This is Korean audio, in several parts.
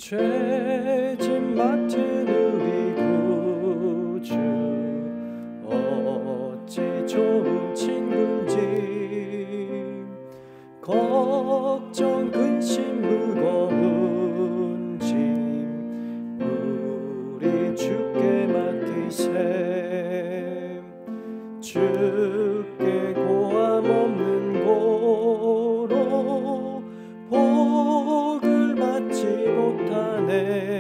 죄짐 맡은 우리 구주 어찌 좋은 친구인지 걱정 근심 무거운 짐 우리 주께 맡기세 주께 고함 없는 고로 복을 받지 못하네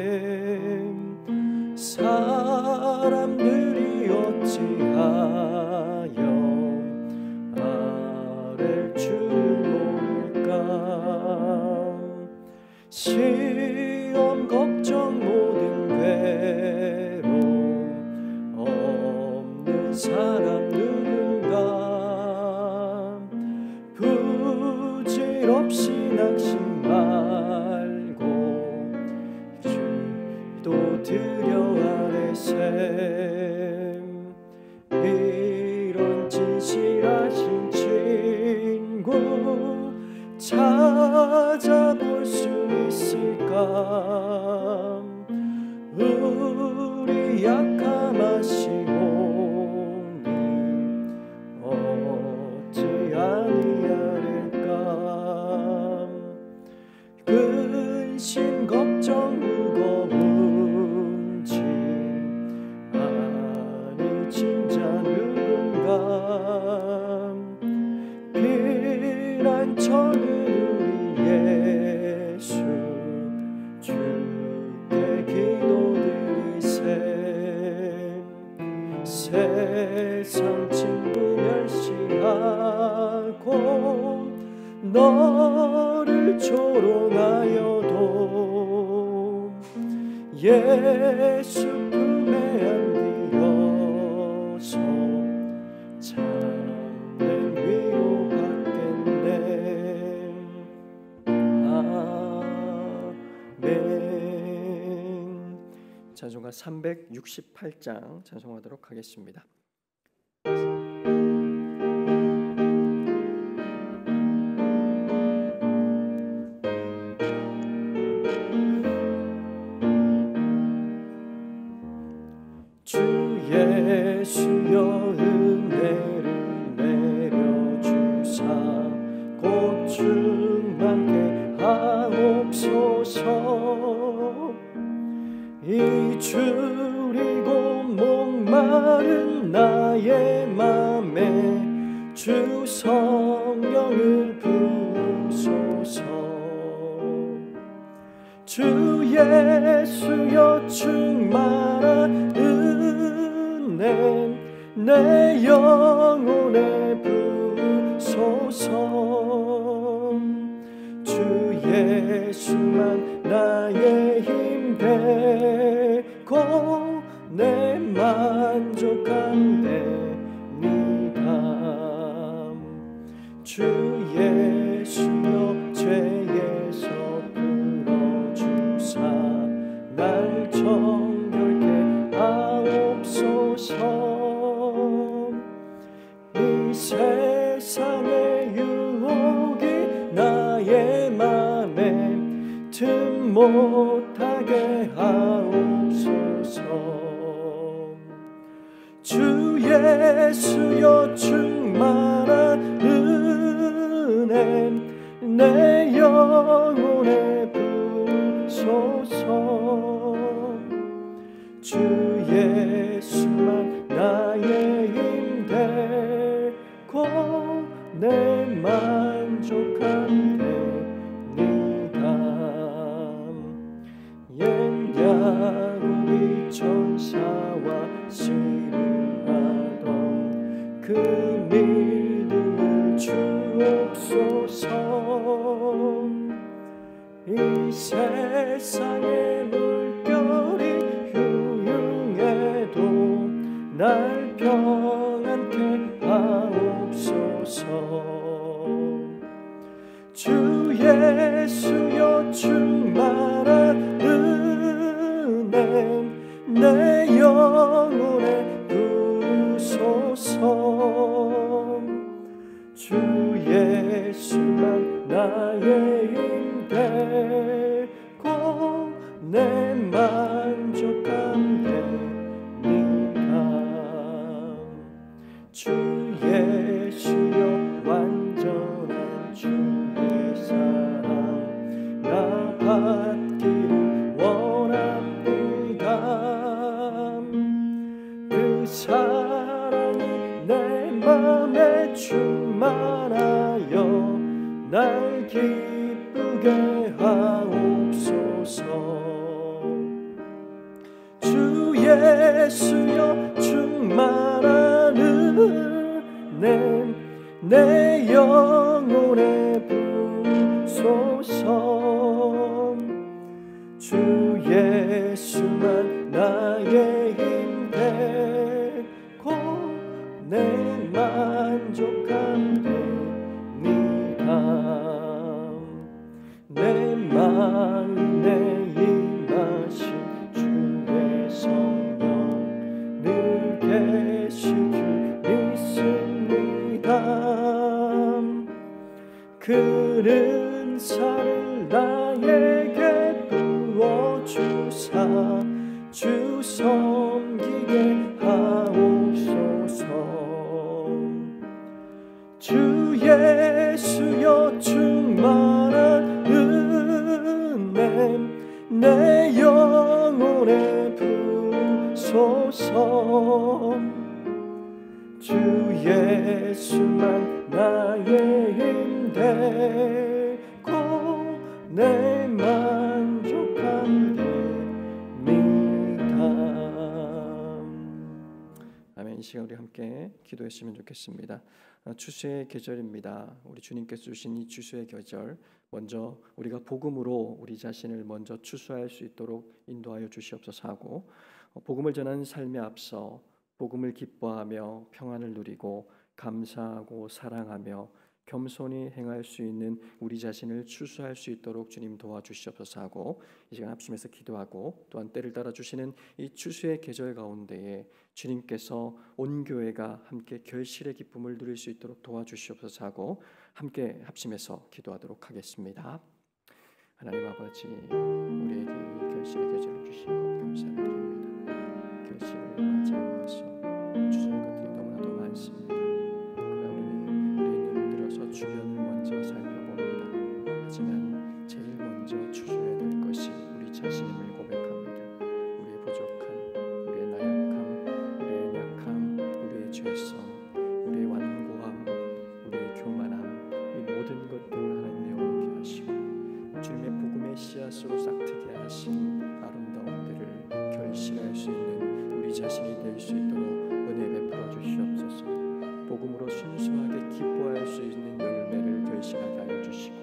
사람들이 어찌하여 아랠 줄을 모를까 시험 걱정 모든 괴로움 없는 사람 누군가 부질없이 낙심 말고 기도 드려 아뢰세 이런 진실하신 친구 찾아볼 수 있을까 우리 약함하시오니 어찌 아니하릴까 근심 걱정 무거운 짐 아니 진짜 누군가 피난처는 우리 예수 주께 기도드리세 세상 친구 멸시하고 너를 조롱하여도 예수 품에 안기어서 참된 위로 받겠네 아멘. 찬송가 368장 찬송하도록 하겠습니다. 주 예수여 은혜를 내려주사 곧 충만케 하옵소서 이 줄이고 목마른 나의 맘에 주 성령을 부으소서 주 예수여 충만한 은혜 내 영혼에 부으소서 주 예수만 나의 힘 되고 내 만족한 데니다 주 예수여 죄에서 풀어주사 날 정결케 하옵소서 이 세상의 유혹이 나의 맘에 틈 못하게 하옵소서 주 예수여 충만한 은혜 내 영혼에 부으소서 주 예수만 나의 힘 되고 내 만족한 데니다 옛 야곱이 천사와 씨름하던 그 믿음을 주옵소서 이 세상의 물결이 흉흉해도 날 평안케 하옵소서 주 예수여 충만한 은혜 내 영혼에 부으소서 주 예수만 나의 힘 되고 내 만족함 됩니다. 주 예수여 완전한 주의 사랑 나 받기를 원합니다. 그 사랑이 내 맘에 충만하여 날 기쁘게 하옵소서. 주 예수여 충만한 은혜 내 영혼에 부소서. 주 예수만 나의 힘 되고 내 만족함 됩니다. 내 마음에 임하신 주의 성령 늘 계실 줄 믿습니다. 그 은사를 나에게 부어주사 주 섬기게 하옵소서. 주 예수여 충만한 은혜 내 영혼에 부소서. 주 예수만 나의 힘 되고 내 만족함 됩니다. 아멘. 이 시간 우리 함께 기도했으면 좋겠습니다. 추수의 계절입니다. 우리 주님께서 주신 이 추수의 계절, 먼저 우리가 복음으로 우리 자신을 먼저 추수할 수 있도록 인도하여 주시옵소서 하고, 복음을 전하는 삶에 앞서 복음을 기뻐하며 평안을 누리고 감사하고 사랑하며 겸손히 행할 수 있는 우리 자신을 추수할 수 있도록 주님 도와주시옵소서 하고, 이 시간 합심해서 기도하고, 또한 때를 따라 주시는 이 추수의 계절 가운데에 주님께서 온 교회가 함께 결실의 기쁨을 누릴 수 있도록 도와주시옵소서 하고, 함께 합심해서 기도하도록 하겠습니다. 하나님 아버지, 우리에게 이 결실의 계절을 주신 것 감사를 드립니다. 결실을 맞이하여서 추수할 것들이 너무나도 많습니다. 그러나 우리는 들어서 주변을 먼저 살펴봅니다. 하지만 제일 먼저 추수해야 될 것이 우리 자신임을 고백합니다. 우리의 부족함, 우리의 나약함, 우리의 약함, 우리의 죄성, 우리의 완고함, 우리의 교만함, 이 모든 것들을 하나님 내어놓게 하시고 주님의 복음의 씨앗으로 싹트게 하신 아름다운 데를 결실할 수 있는 우리 자신이 될 수 있도록 은혜 베풀어 주시옵소서. 복음으로 순수하게 기뻐할 수 있는 열매를 결실하게 하여 주시고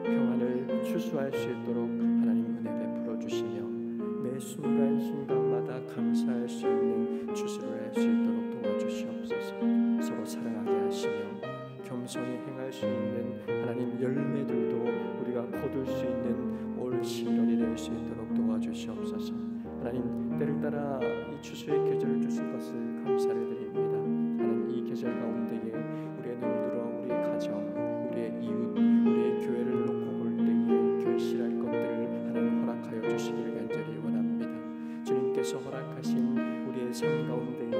평안을 추수할 수 있도록 하나님 은혜 베풀어 주시며 매 순간순간마다 감사할 수 있는 추수를 할 수 있도록 도와주시옵소서. 서로 사랑하게 하시며 겸손히 행할 수 있는 하나님 열매들도 우리가 거둘 수 있는 올 신년이 될 수 있도록 도와주시옵소서. 하나님, 때를 따라 이 추수의 계절을 주신 것을 감사를 드립니다. 하나님, 이 계절 가운데에 우리의 눈들어 우리의 가정, 우리의 이웃, 우리의 교회를 놓고 볼 때에 결실할 것들을 하나님 허락하여 주시기를 간절히 원합니다. 주님께서 허락하신 우리의 삶 가운데에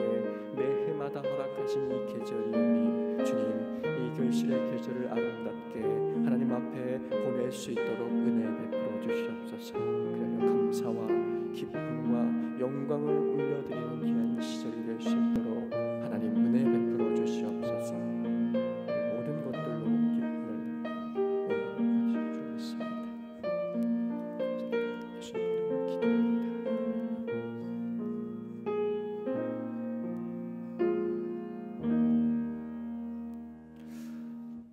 매 해마다 허락하신 이 계절이오니 주님, 이 결실의 계절을 아름답게 하나님 앞에 보낼 수 있도록 은혜 베풀어 주시옵소서. 그래야 감사와 기쁨과 영광을 올려드리는 귀한 시절이 될 수 있도록 하나님 은혜 베풀어 주시옵소서. 모든 것들로 기쁨을 영광을 받으시겠습니다. 예수님 이름으로 기도합니다.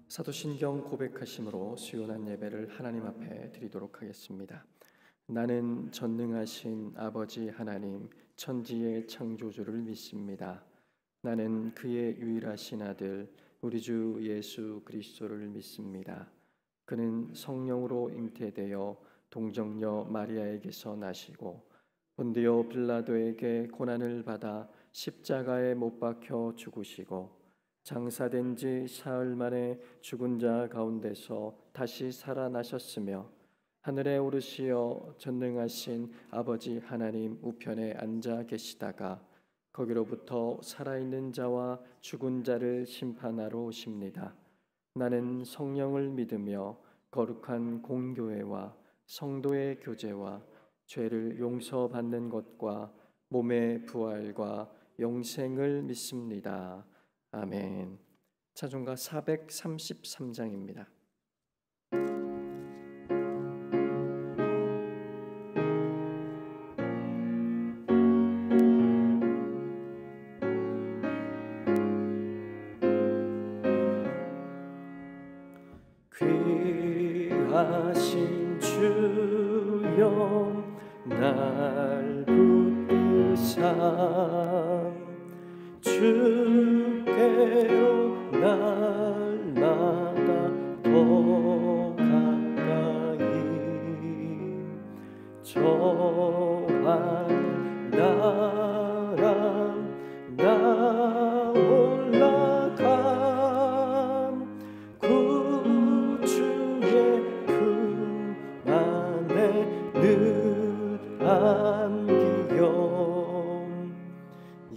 사도신경 고백하심으로 수요난 예배를 하나님 앞에 드리도록 하겠습니다. 나는 전능하신 아버지 하나님 천지의 창조주를 믿습니다. 나는 그의 유일하신 아들 우리 주 예수 그리스도를 믿습니다. 그는 성령으로 잉태되어 동정녀 마리아에게서 나시고 본디오 빌라도에게 고난을 받아 십자가에 못 박혀 죽으시고 장사된 지 사흘 만에 죽은 자 가운데서 다시 살아나셨으며 하늘에 오르시어 전능하신 아버지 하나님 우편에 앉아 계시다가 거기로부터 살아있는 자와 죽은 자를 심판하러 오십니다. 나는 성령을 믿으며 거룩한 공교회와 성도의 교제와 죄를 용서받는 것과 몸의 부활과 영생을 믿습니다. 아멘. 찬송가 433장입니다. 귀하신 주여 날 붙드사 주께로 날마다 더 가까이 저 하늘 나라 나 올라감 구주의 품 안에 늘 안기요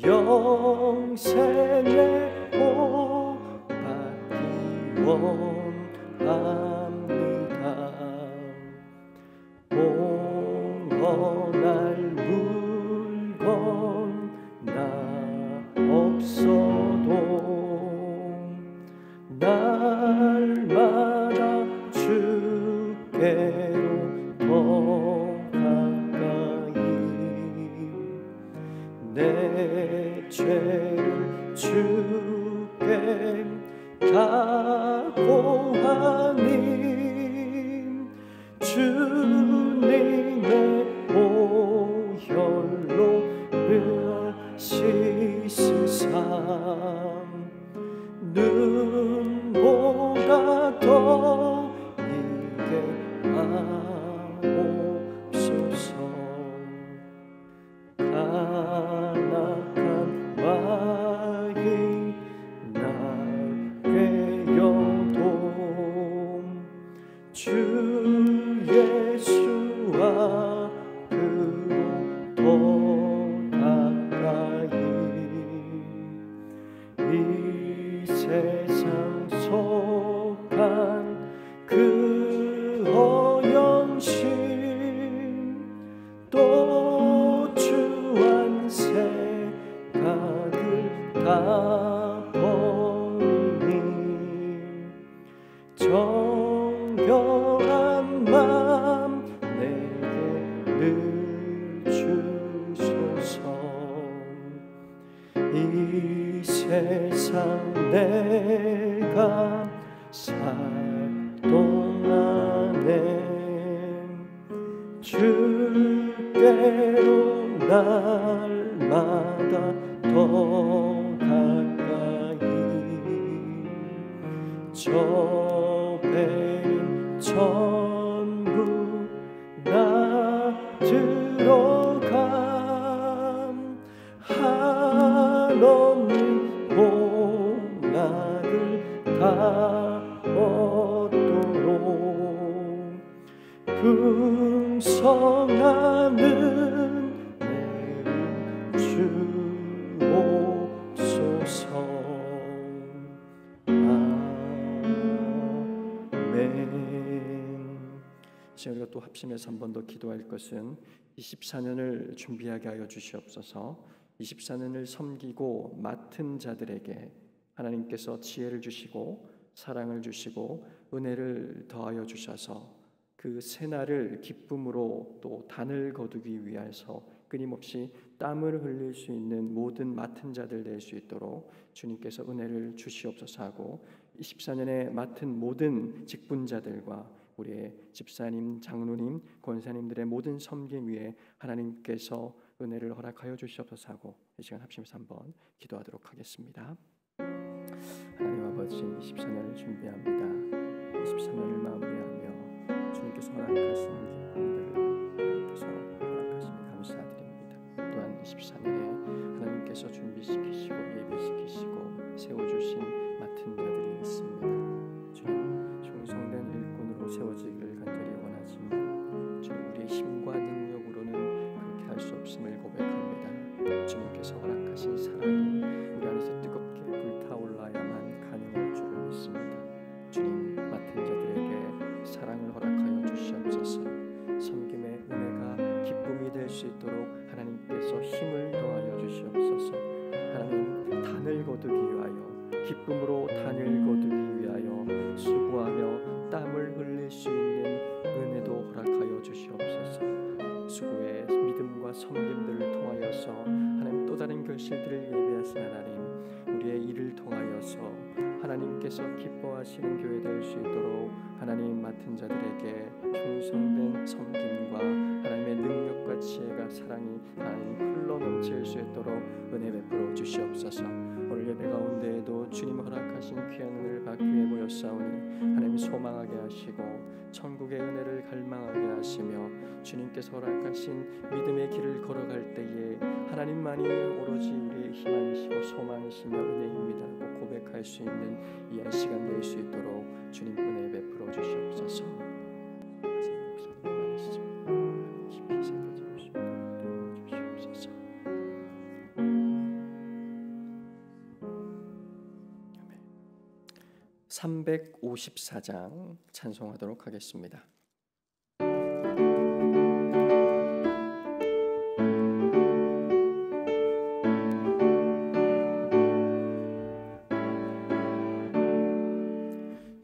영생의 복받기 원합니다. 봉헌할 물건 나 없어도 날마다 주께로 더 가까이 내 죄를 주께 각오하니 주님의 보혈로 늘 씻으사 눈보다 더 이게 하옵소서. 간악한 마귀 날 꾀어도 주 예수와 그로 더 가까이 이 세상 속한 그 어영심 또 주한 생각을 다 버리니 정결한 맘 내게 늘 주소서. 이 세상 내가 살 동안에 주께로 날마다 더 가까이 저 베인 천국 나 들어감 한없는 복락을 다 얻도록 풍성하는 내 주옵소서. 아멘. 이제 우리가 또 합심해서 한 번 더 기도할 것은 24년을 준비하게 하여 주시옵소서. 24년을 섬기고 맡은 자들에게 하나님께서 지혜를 주시고 사랑을 주시고 은혜를 더하여 주셔서 그 새날을 기쁨으로 또 단을 거두기 위해서 끊임없이 땀을 흘릴 수 있는 모든 맡은 자들 될 수 있도록 주님께서 은혜를 주시옵소서 하고 24년에 맡은 모든 직분자들과 우리의 집사님, 장로님, 권사님들의 모든 섬김 위에 하나님께서 은혜를 허락하여 주시옵소서 하고 이 시간 합심해서 한번 기도하도록 하겠습니다. 하나님 아버지 24년을 준비합니다. 24년을 마무리하며 주님께서 허락하신 기쁨들을 하나님께서 허락하시니 감사드립니다. 또한 24년에 하나님께서 준비시키시고 예비시키시고 세워주신 맡은 자들이 있습니다. 주님 충성된 일꾼으로 세워지기를 간절히 원하지만 복음으로 단을 거두기 위하여 수고하며 땀을 흘릴 수 있는 은혜도 허락하여 주시옵소서. 수고의 믿음과 섬김들을 통하여서 하나님 또 다른 결실들을 예배하신 하나님, 우리의 일을 통하여서 하나님께서 기뻐하시는 교회 될 수 있도록 하나님 맡은 자들에게 충성된 섬김과 하나님의 능력과 지혜가 사랑이 하나님 흘러넘칠 수 있도록 은혜 베풀어 주시옵소서. 오늘 예배 가운데에도 주님 허락하신 귀한 은혜를 받기 위해 모였사오니 하나님 소망하게 하시고 천국의 은혜를 갈망하게 하시며 주님께서 허락하신 믿음의 길을 걸어갈 때에 하나님만이 오로지 우리의 희망이시고 소망이시며 은혜입니다라고 고백할 수 있는 이 시간 될 수 있도록 주님 은혜 베풀어 주시옵소서. 깊이 새겨질 수 있도록 도와주시옵소서. 354장 찬송하도록 하겠습니다.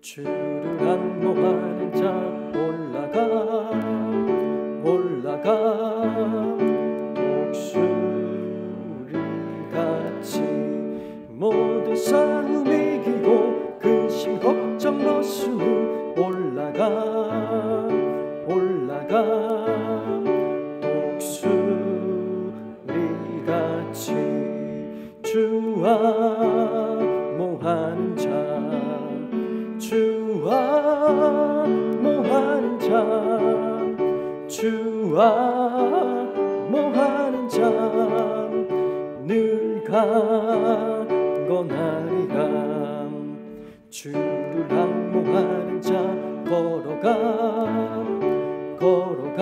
주를 안모하는 자 올라가 독수리같이 모든 싸움 이기고 근심 걱정 벗으니 올라가 독수리같이 주와 모하는 자 주와 모하는 자 늘 강건하리라. 주를 안모하는 자 걸어가 고가지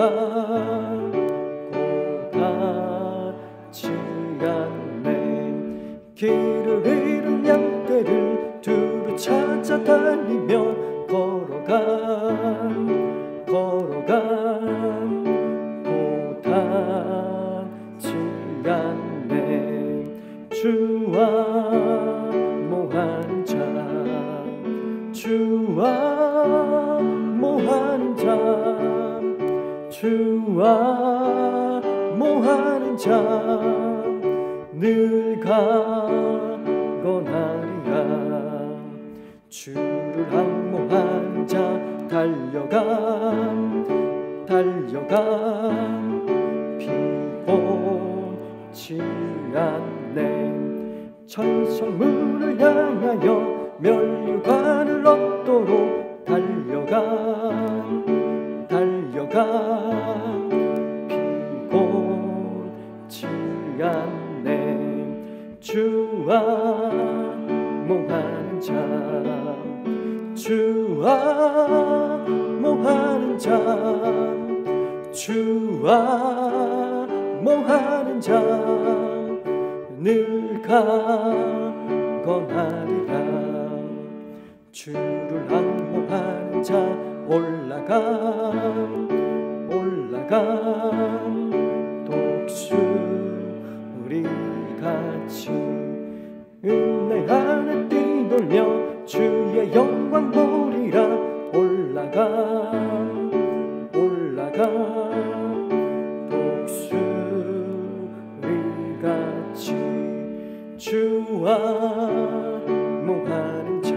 않네. 길을 잃은 양떼를 두루 찾아 달리며 걸어가 고단지 않네. 주와 모하는 자 늘 강건하리라. 주를 안모하는 자 달려가 피곤치 않네. 천성문을 향하여 멸류관을 얻도록 달려가 피곤치 않네. 주와 모하는 자 늘 강건하리라. 주를 안모하는 자 올라가 독수리같이 은혜 안에 뛰놀며 주의 영광 보리라. 올라가 독수리같이 주와 모하는 자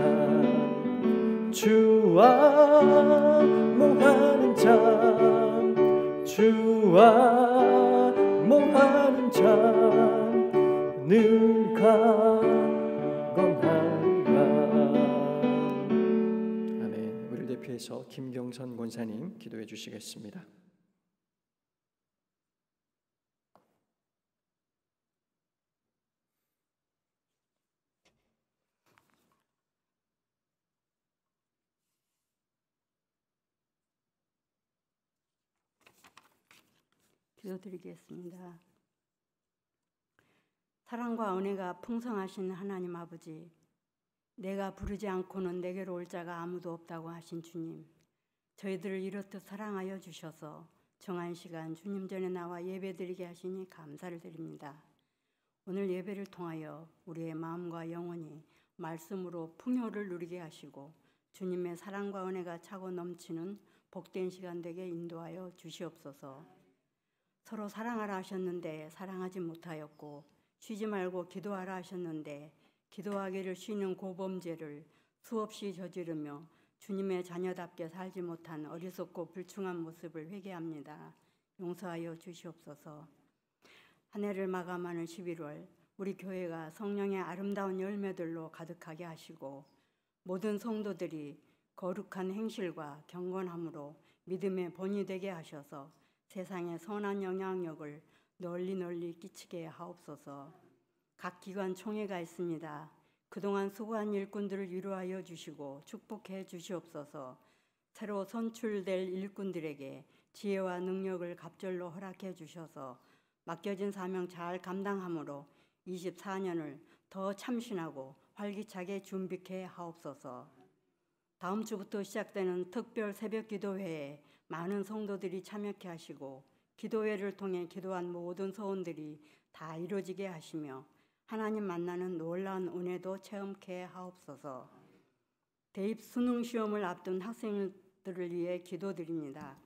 늘 강건하리라. 아멘. 우리를 대표해서 김경선 권사님 기도해 주시겠습니다. 기도드리겠습니다. 사랑과 은혜가 풍성하신 하나님 아버지, 내가 부르지 않고는 내게로 올 자가 아무도 없다고 하신 주님, 저희들을 이렇듯 사랑하여 주셔서 정한 시간 주님 전에 나와 예배드리게 하시니 감사를 드립니다. 오늘 예배를 통하여 우리의 마음과 영혼이 말씀으로 풍요를 누리게 하시고 주님의 사랑과 은혜가 차고 넘치는 복된 시간 되게 인도하여 주시옵소서. 서로 사랑하라 하셨는데 사랑하지 못하였고 쉬지 말고 기도하라 하셨는데 기도하기를 쉬는 고범죄를 수없이 저지르며 주님의 자녀답게 살지 못한 어리석고 불충한 모습을 회개합니다. 용서하여 주시옵소서. 한 해를 마감하는 11월 우리 교회가 성령의 아름다운 열매들로 가득하게 하시고 모든 성도들이 거룩한 행실과 경건함으로 믿음의 본이 되게 하셔서 세상에 선한 영향력을 널리 끼치게 하옵소서. 각 기관 총회가 있습니다. 그동안 수고한 일꾼들을 위로하여 주시고 축복해 주시옵소서. 새로 선출될 일꾼들에게 지혜와 능력을 갑절로 허락해 주셔서 맡겨진 사명 잘 감당함으로 24년을 더 참신하고 활기차게 준비케 하옵소서. 다음 주부터 시작되는 특별 새벽 기도회에 많은 성도들이 참여케 하시고 기도회를 통해 기도한 모든 소원들이 다 이루어지게 하시며 하나님 만나는 놀라운 은혜도 체험케 하옵소서. 대입 수능 시험을 앞둔 학생들을 위해 기도드립니다.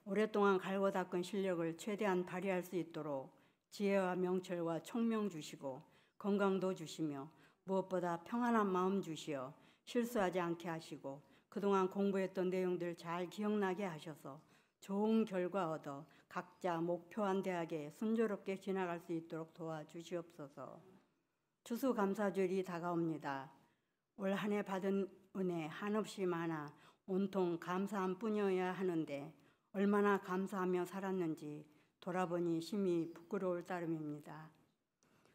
오랫동안 갈고 닦은 실력을 최대한 발휘할 수 있도록 지혜와 명철과 총명 주시고 건강도 주시며 무엇보다 평안한 마음 주시어 실수하지 않게 하시고 그동안 공부했던 내용들 잘 기억나게 하셔서 좋은 결과 얻어 각자 목표한 대학에 순조롭게 지나갈 수 있도록 도와주시옵소서. 추수감사절이 다가옵니다. 올 한 해 받은 은혜 한없이 많아 온통 감사함 뿐이어야 하는데 얼마나 감사하며 살았는지 돌아보니 심히 부끄러울 따름입니다.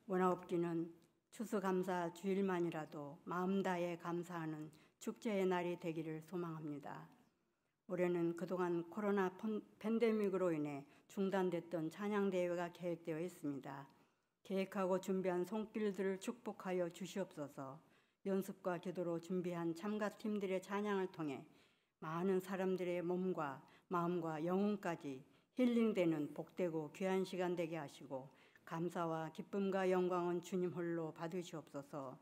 원하옵기는 추수감사 주일만이라도 마음 다해 감사하는 축제의 날이 되기를 소망합니다. 올해는 그동안 코로나 팬데믹으로 인해 중단됐던 찬양대회가 계획되어 있습니다. 계획하고 준비한 손길들을 축복하여 주시옵소서. 연습과 기도로 준비한 참가팀들의 찬양을 통해 많은 사람들의 몸과 마음과 영혼까지 힐링되는 복되고 귀한 시간 되게 하시고 감사와 기쁨과 영광은 주님 홀로 받으시옵소서.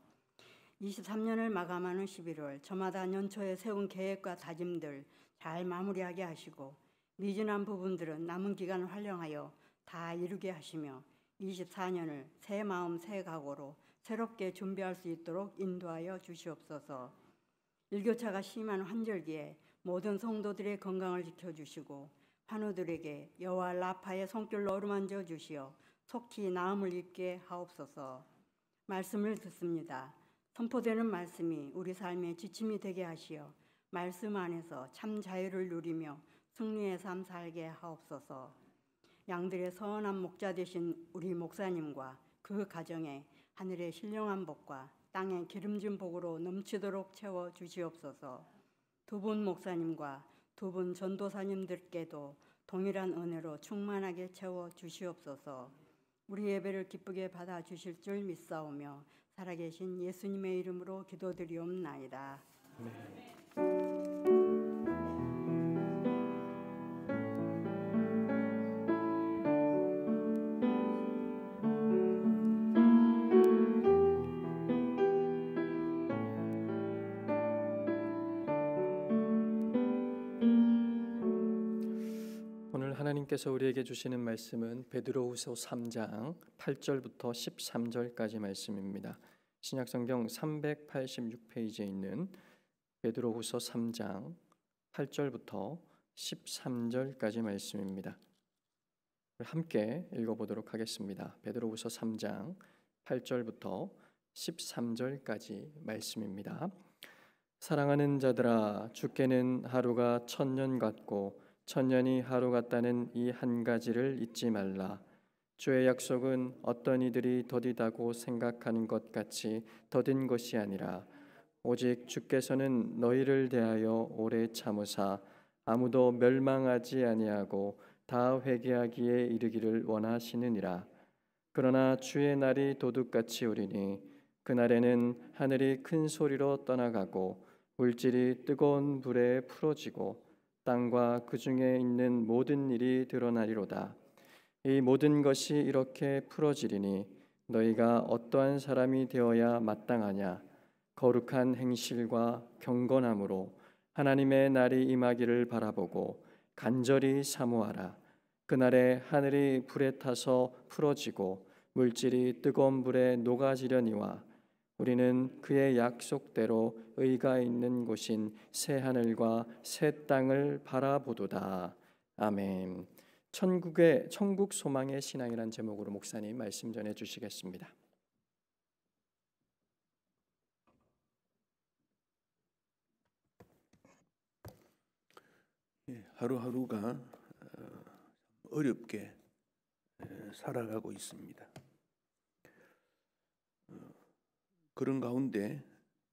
23년을 마감하는 11월 저마다 연초에 세운 계획과 다짐들 잘 마무리하게 하시고 미진한 부분들은 남은 기간 활용하여 다 이루게 하시며 24년을 새 마음 새 각오로 새롭게 준비할 수 있도록 인도하여 주시옵소서. 일교차가 심한 환절기에 모든 성도들의 건강을 지켜주시고 환우들에게 여호와 라파의 손길로 어루만져 주시어 속히 나음을 입게 하옵소서. 말씀을 듣습니다. 선포되는 말씀이 우리 삶의 지침이 되게 하시어 말씀 안에서 참 자유를 누리며 승리의 삶 살게 하옵소서. 양들의 선한 목자 되신 우리 목사님과 그 가정에 하늘의 신령한 복과 땅의 기름진 복으로 넘치도록 채워 주시옵소서. 두 분 목사님과 두 분 전도사님들께도 동일한 은혜로 충만하게 채워 주시옵소서. 우리 예배를 기쁘게 받아 주실 줄 믿사오며 살아계신 예수님의 이름으로 기도드리옵나이다. 오늘 하나님께서 우리에게 주시는 말씀은 베드로후서 3장 8절부터 13절까지 말씀입니다. 신약성경 386페이지에 있는 베드로후서 3장 8절부터 13절까지 말씀입니다. 함께 읽어보도록 하겠습니다. 베드로후서 3장 8절부터 13절까지 말씀입니다. 사랑하는 자들아, 주께는 하루가 1000년 같고 1000년이 하루 같다는 이 한 가지를 잊지 말라. 주의 약속은 어떤 이들이 더디다고 생각하는 것 같이 더딘 것이 아니라 오직 주께서는 너희를 대하여 오래 참으사 아무도 멸망하지 아니하고 다 회개하기에 이르기를 원하시느니라. 그러나 주의 날이 도둑같이 오리니 그날에는 하늘이 큰 소리로 떠나가고 물질이 뜨거운 불에 풀어지고 땅과 그 중에 있는 모든 일이 드러나리로다. 이 모든 것이 이렇게 풀어지리니 너희가 어떠한 사람이 되어야 마땅하냐? 거룩한 행실과 경건함으로 하나님의 날이 임하기를 바라보고 간절히 사모하라. 그날에 하늘이 불에 타서 풀어지고 물질이 뜨거운 불에 녹아지려니와 우리는 그의 약속대로 의가 있는 곳인 새 하늘과 새 땅을 바라보도다. 아멘. 천국 소망의 신앙이란 제목으로 목사님 말씀 전해 주시겠습니다. 하루하루가 어렵게 살아가고 있습니다. 그런 가운데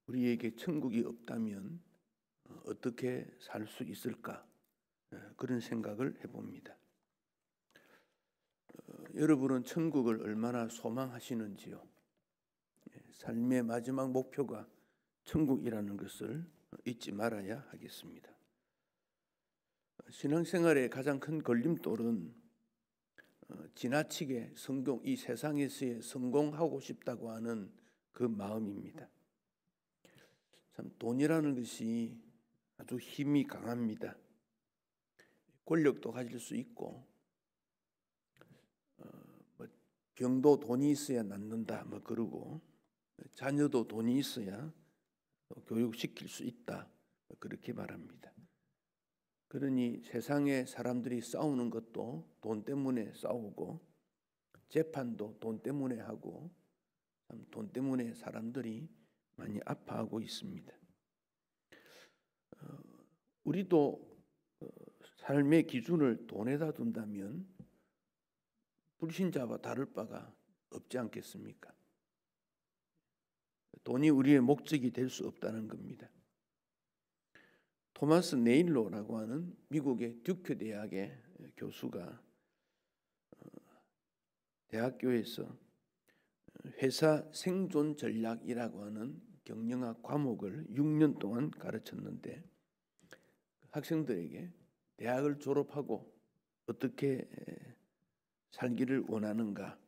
우리에게 천국이 없다면 어떻게 살 수 있을까? 그런 생각을 해봅니다. 여러분은 천국을 얼마나 소망하시는지요? 삶의 마지막 목표가 천국이라는 것을 잊지 말아야 하겠습니다. 신앙생활의 가장 큰 걸림돌은 지나치게 이 세상에서의 성공하고 싶다고 하는 그 마음입니다. 참 돈이라는 것이 아주 힘이 강합니다. 권력도 가질 수 있고 병도 돈이 있어야 낫는다 그러고 자녀도 돈이 있어야 교육시킬 수 있다 그렇게 말합니다. 그러니 세상에 사람들이 싸우는 것도 돈 때문에 싸우고 재판도 돈 때문에 하고 돈 때문에 사람들이 많이 아파하고 있습니다. 우리도 삶의 기준을 돈에다 둔다면 불신자와 다를 바가 없지 않겠습니까? 돈이 우리의 목적이 될 수 없다는 겁니다. 토마스 네일로라고 하는 미국의 듀크 대학의 교수가 대학교에서 회사 생존 전략이라고 하는 경영학 과목을 6년 동안 가르쳤는데 학생들에게 대학을 졸업하고 어떻게 살기를 원하는가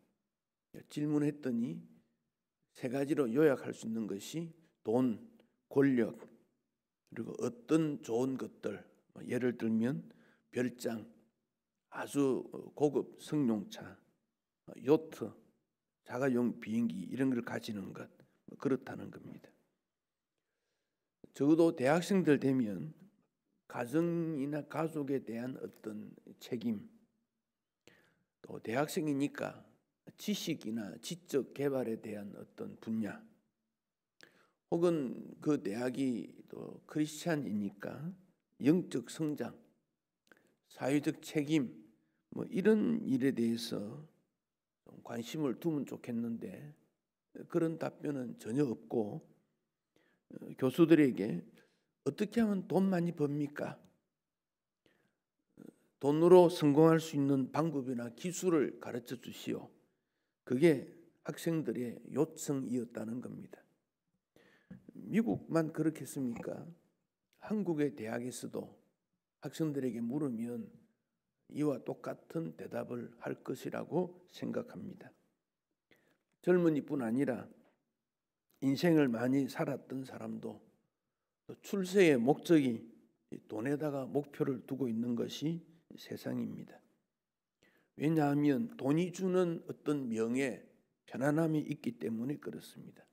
질문했더니 세 가지로 요약할 수 있는 것이 돈, 권력, 그리고 어떤 좋은 것들, 예를 들면 별장, 아주 고급 승용차, 요트, 자가용 비행기 이런 걸 가지는 것 그렇다는 겁니다. 적어도 대학생들 되면 가정이나 가족에 대한 어떤 책임, 또 대학생이니까 지식이나 지적 개발에 대한 어떤 분야, 혹은 그 대학이 또 크리스찬이니까 영적 성장, 사회적 책임 이런 일에 대해서 관심을 두면 좋겠는데 그런 답변은 전혀 없고 교수들에게 어떻게 하면 돈 많이 법니까? 돈으로 성공할 수 있는 방법이나 기술을 가르쳐 주시오. 그게 학생들의 요청이었다는 겁니다. 미국만 그렇겠습니까? 한국의 대학에서도 학생들에게 물으면 이와 똑같은 대답을 할 것이라고 생각합니다. 젊은이뿐 아니라 인생을 많이 살았던 사람도 출세의 목적이 돈에다가 목표를 두고 있는 것이 세상입니다. 왜냐하면 돈이 주는 어떤 명예, 편안함이 있기 때문에 그렇습니다.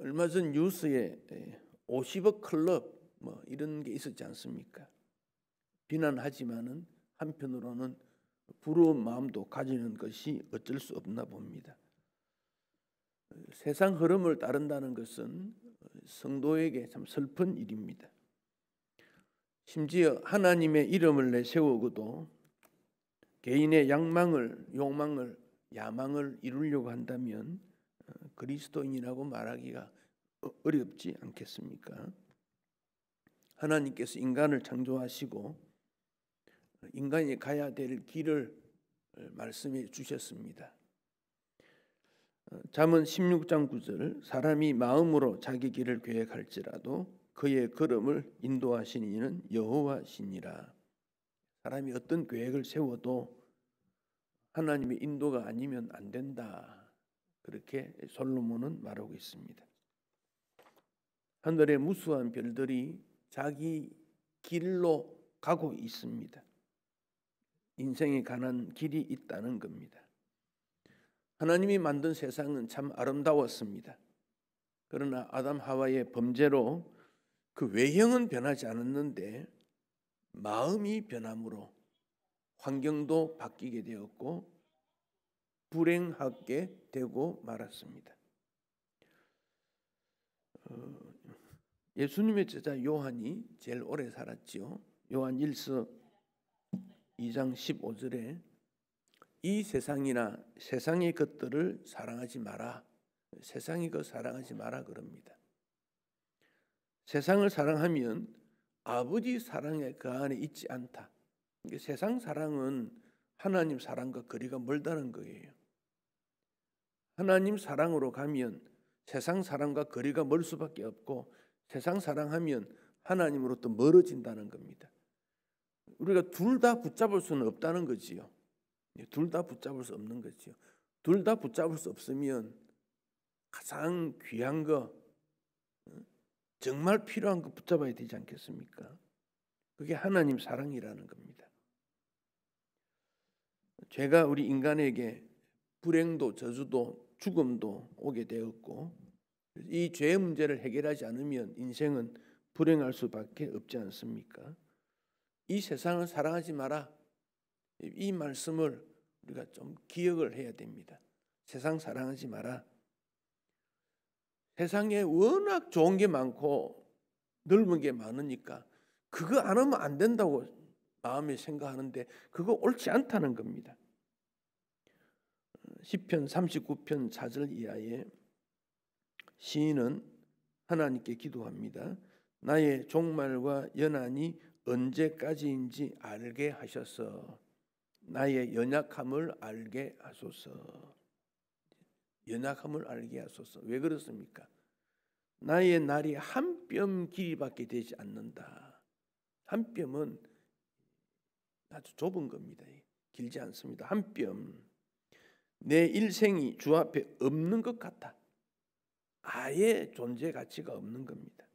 얼마 전 뉴스에 50억 클럽 이런 게 있었지 않습니까? 비난하지만은 한편으로는 부러운 마음도 가지는 것이 어쩔 수 없나 봅니다. 세상 흐름을 따른다는 것은 성도에게 참 슬픈 일입니다. 심지어 하나님의 이름을 내세우고도 개인의 욕망을, 야망을 이루려고 한다면 그리스도인이라고 말하기가 어렵지 않겠습니까? 하나님께서 인간을 창조하시고 인간이 가야 될 길을 말씀해 주셨습니다. 잠언 16장 9절 사람이 마음으로 자기 길을 계획할지라도 그의 걸음을 인도하시는 이는 여호와시니라. 사람이 어떤 계획을 세워도 하나님의 인도가 아니면 안 된다. 그렇게 솔로몬은 말하고 있습니다. 하늘의 무수한 별들이 자기 길로 가고 있습니다. 인생에 관한 길이 있다는 겁니다. 하나님이 만든 세상은 참 아름다웠습니다. 그러나 아담 하와의 범죄로 그 외형은 변하지 않았는데 마음이 변함으로 환경도 바뀌게 되었고 불행하게 되고 말았습니다. 예수님의 제자 요한이 제일 오래 살았지요. 요한 1서 2장 15절에 이 세상이나 세상의 것들을 사랑하지 마라. 세상의 것 사랑하지 마라 그럽니다. 세상을 사랑하면 아버지 사랑에 그 안에 있지 않다. 세상 사랑은 하나님 사랑과 거리가 멀다는 거예요. 하나님 사랑으로 가면 세상 사랑과 거리가 멀 수밖에 없고 세상 사랑하면 하나님으로부터 멀어진다는 겁니다. 우리가 둘 다 붙잡을 수는 없다는 거지요. 둘 다 붙잡을 수 없는 거지요. 둘 다 붙잡을 수 없으면 가장 귀한 거, 정말 필요한 거 붙잡아야 되지 않겠습니까? 그게 하나님 사랑이라는 겁니다. 죄가 우리 인간에게 불행도 저주도 죽음도 오게 되었고 이 죄의 문제를 해결하지 않으면 인생은 불행할 수밖에 없지 않습니까? 이 세상을 사랑하지 마라. 이 말씀을 우리가 좀 기억을 해야 됩니다. 세상 사랑하지 마라. 세상에 워낙 좋은 게 많고 넓은 게 많으니까 그거 안 하면 안 된다고 마음에 생각하는데 그거 옳지 않다는 겁니다. 시편 39편 4절 이하에 시인은 하나님께 기도합니다. 나의 종말과 연한이 언제까지인지 알게 하셔서 나의 연약함을 알게 하소서. 연약함을 알게 하소서. 왜 그렇습니까? 나의 날이 한 뼘 길이밖에 되지 않는다. 한 뼘은 아주 좁은 겁니다. 길지 않습니다. 한 뼘. 내 일생이 주 앞에 없는 것 같아. 아예 존재 가치가 없는 겁니다.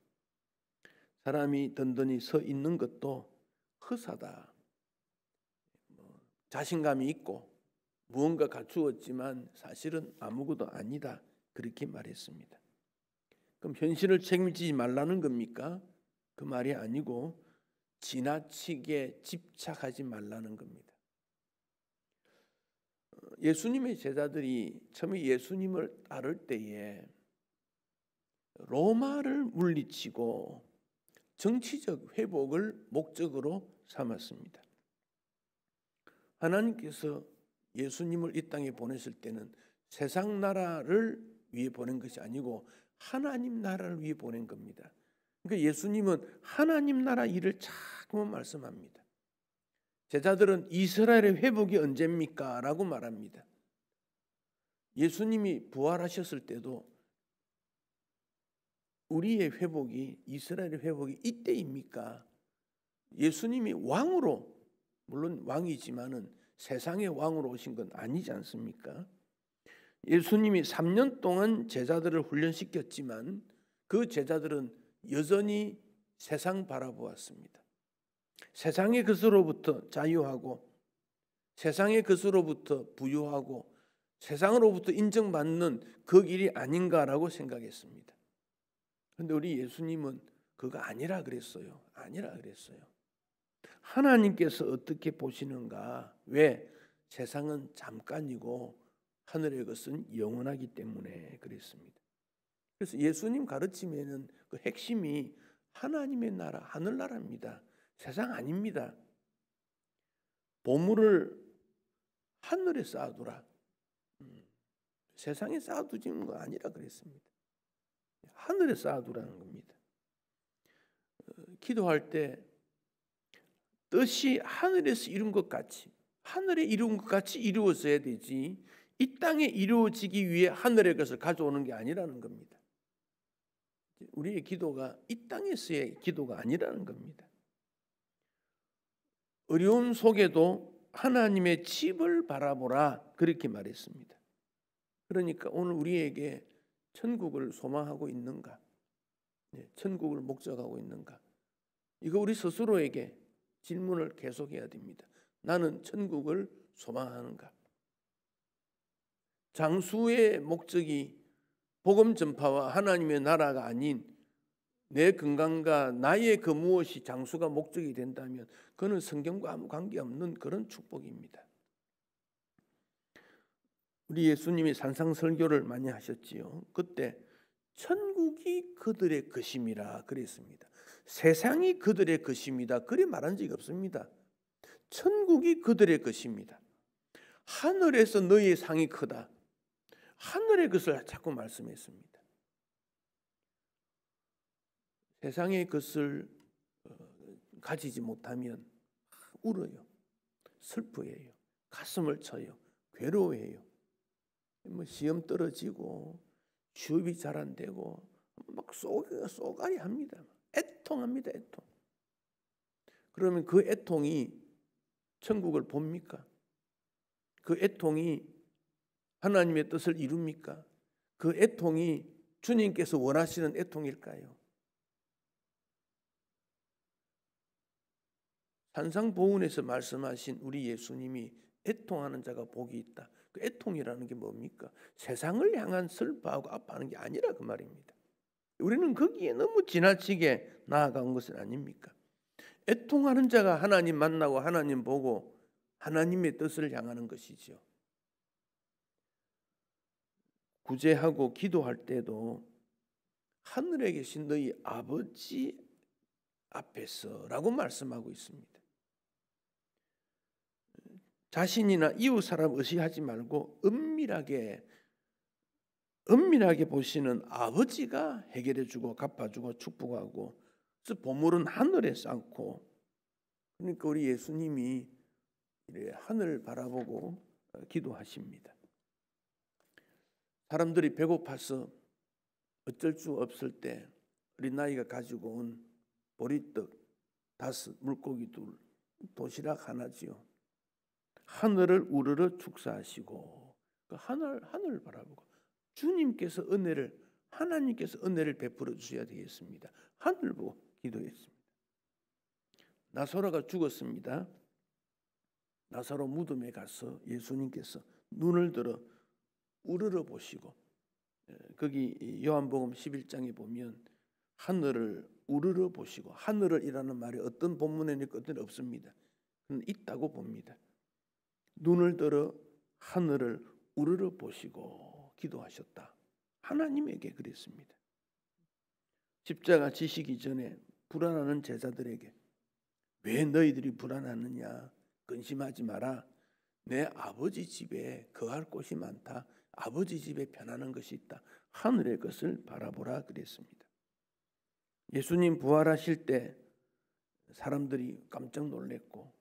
사람이 든든히 서 있는 것도 허사다. 자신감이 있고 무언가 갖추었지만 사실은 아무것도 아니다. 그렇게 말했습니다. 그럼 현실을 책임지지 말라는 겁니까? 그 말이 아니고 지나치게 집착하지 말라는 겁니다. 예수님의 제자들이 처음에 예수님을 따를 때에 로마를 물리치고 정치적 회복을 목적으로 삼았습니다. 하나님께서 예수님을 이 땅에 보냈을 때는 세상 나라를 위해 보낸 것이 아니고 하나님 나라를 위해 보낸 겁니다. 그러니까 예수님은 하나님 나라 일을 자꾸 말씀합니다. 제자들은 이스라엘의 회복이 언제입니까? 라고 말합니다. 예수님이 부활하셨을 때도 우리의 회복이 이스라엘의 회복이 이때입니까? 예수님이 왕으로 물론 왕이지만은 세상의 왕으로 오신 건 아니지 않습니까? 예수님이 3년 동안 제자들을 훈련시켰지만 그 제자들은 여전히 세상 바라보았습니다. 세상의 것으로부터 자유하고 세상의 것으로부터 부유하고 세상으로부터 인정받는 그 길이 아닌가라고 생각했습니다. 그런데 우리 예수님은 그거 아니라 그랬어요. 아니라 그랬어요. 하나님께서 어떻게 보시는가? 왜? 세상은 잠깐이고 하늘의 것은 영원하기 때문에 그랬습니다. 그래서 예수님 가르침에는 그 핵심이 하나님의 나라, 하늘나라입니다. 세상 아닙니다. 보물을 하늘에 쌓아두라. 세상에 쌓아두지는 거 아니라 그랬습니다. 하늘에 쌓아두라는 겁니다. 기도할 때 뜻이 하늘에서 이룬 것 같이 하늘에 이룬 것 같이 이루어져야 되지 이 땅에 이루어지기 위해 하늘의 것을 가져오는 게 아니라는 겁니다. 우리의 기도가 이 땅에서의 기도가 아니라는 겁니다. 어려움 속에도 하나님의 집을 바라보라 그렇게 말했습니다. 그러니까 오늘 우리에게 천국을 소망하고 있는가? 천국을 목적하고 있는가? 이거 우리 스스로에게 질문을 계속해야 됩니다. 나는 천국을 소망하는가? 장수의 목적이 복음 전파와 하나님의 나라가 아닌 내 건강과 나의 그 무엇이 장수가 목적이 된다면 그는 성경과 아무 관계없는 그런 축복입니다. 우리 예수님이 산상설교를 많이 하셨지요. 그때 천국이 그들의 것임이라 그랬습니다. 세상이 그들의 것입니다. 그리 말한 적이 없습니다. 천국이 그들의 것입니다. 하늘에서 너희의 상이 크다. 하늘의 것을 자꾸 말씀했습니다. 세상의 것을 가지지 못하면 울어요. 슬퍼해요. 가슴을 쳐요. 괴로워해요. 뭐 시험 떨어지고 취업이 잘 안 되고 막 쏘가리 합니다. 애통합니다. 애통. 그러면 그 애통이 천국을 봅니까? 그 애통이 하나님의 뜻을 이룹니까? 그 애통이 주님께서 원하시는 애통일까요? 산상보훈에서 말씀하신 우리 예수님이 애통하는 자가 복이 있다. 그 애통이라는 게 뭡니까? 세상을 향한 슬퍼하고 아파하는 게 아니라 그 말입니다. 우리는 거기에 너무 지나치게 나아간 것은 아닙니까? 애통하는 자가 하나님 만나고 하나님 보고 하나님의 뜻을 향하는 것이죠. 구제하고 기도할 때도 하늘에 계신 너희 아버지 앞에서라고 말씀하고 있습니다. 자신이나 이웃 사람 의식하지 말고 은밀하게 보시는 아버지가 해결해주고 갚아주고 축복하고, 그래서 보물은 하늘에 쌓고, 그러니까 우리 예수님이 이래 하늘 바라보고 기도하십니다. 사람들이 배고파서 어쩔 수 없을 때 어린아이가 가지고 온 보리떡 5, 물고기 2, 도시락 하나지요. 하늘을 우러러 축사하시고 그 하늘 바라보고 주님께서 하나님께서 은혜를 베풀어 주셔야 되겠습니다. 하늘 보고 기도했습니다. 나사로가 죽었습니다. 나사로 무덤에 가서 예수님께서 눈을 들어 우러러 보시고, 거기 요한복음 11장에 보면 하늘을 우러러 보시고, 하늘을이라는 말이 어떤 본문에는 있고 어떤 없습니다. 있다고 봅니다. 눈을 들어 하늘을 우러러 보시고 기도하셨다. 하나님에게 그랬습니다. 십자가 지시기 전에 불안하는 제자들에게 왜 너희들이 불안하느냐, 근심하지 마라. 내 아버지 집에 거할 곳이 많다. 아버지 집에 편안한 것이 있다. 하늘의 것을 바라보라 그랬습니다. 예수님 부활하실 때 사람들이 깜짝 놀랐고,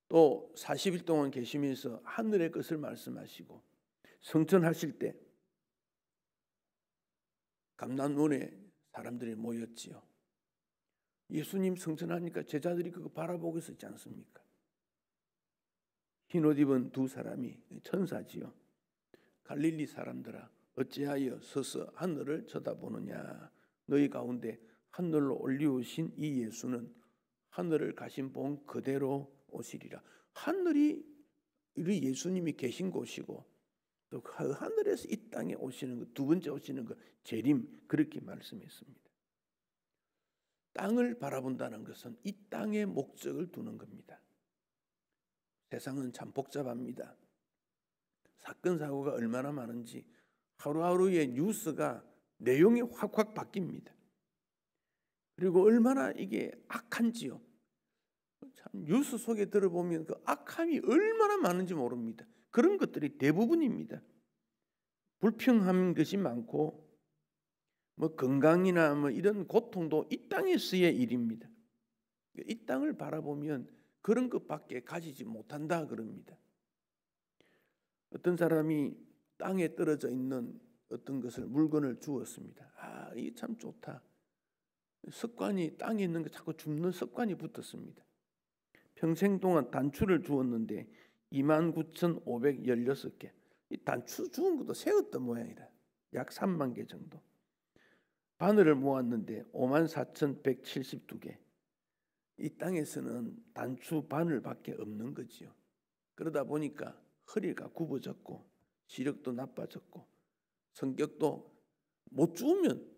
또 40일 동안 계시면서 하늘의 것을 말씀하시고, 성천하실 때 감람원에 사람들이 모였지요. 예수님 성천하니까 제자들이 그거 바라보고 있었지 않습니까? 흰옷 입은 2 사람이 천사지요. 갈릴리 사람들아 어찌하여 서서 하늘을 쳐다보느냐. 너희 가운데 하늘로 올리우신 이 예수는 하늘을 가신 본 그대로 오시리라. 하늘이 우리 예수님이 계신 곳이고, 또 그 하늘에서 이 땅에 오시는 것, 2번째 오시는 것, 재림, 그렇게 말씀했습니다. 땅을 바라본다는 것은 이 땅에 목적을 두는 겁니다. 세상은 참 복잡합니다. 사건 사고가 얼마나 많은지 하루하루의 뉴스가 내용이 확확 바뀝니다. 그리고 얼마나 이게 악한지요. 참 뉴스 속에 들어보면 그 악함이 얼마나 많은지 모릅니다. 그런 것들이 대부분입니다. 불평한 것이 많고, 뭐 건강이나 뭐 이런 고통도 이 땅에서의 일입니다. 이 땅을 바라보면 그런 것밖에 가지지 못한다 그럽니다. 어떤 사람이 땅에 떨어져 있는 어떤 것을, 물건을 주었습니다. 아, 이게 참 좋다. 습관이 땅에 있는 거 자꾸 줍는 습관이 붙었습니다. 평생 동안 단추를 주었는데 29,516개. 이 단추 죽은 것도 세었던 모양이라. 약 3만 개 정도. 바늘을 모았는데 54,172개. 이 땅에서는 단추 바늘밖에 없는 거지요. 그러다 보니까 허리가 굽어졌고 시력도 나빠졌고 성격도 못 죽으면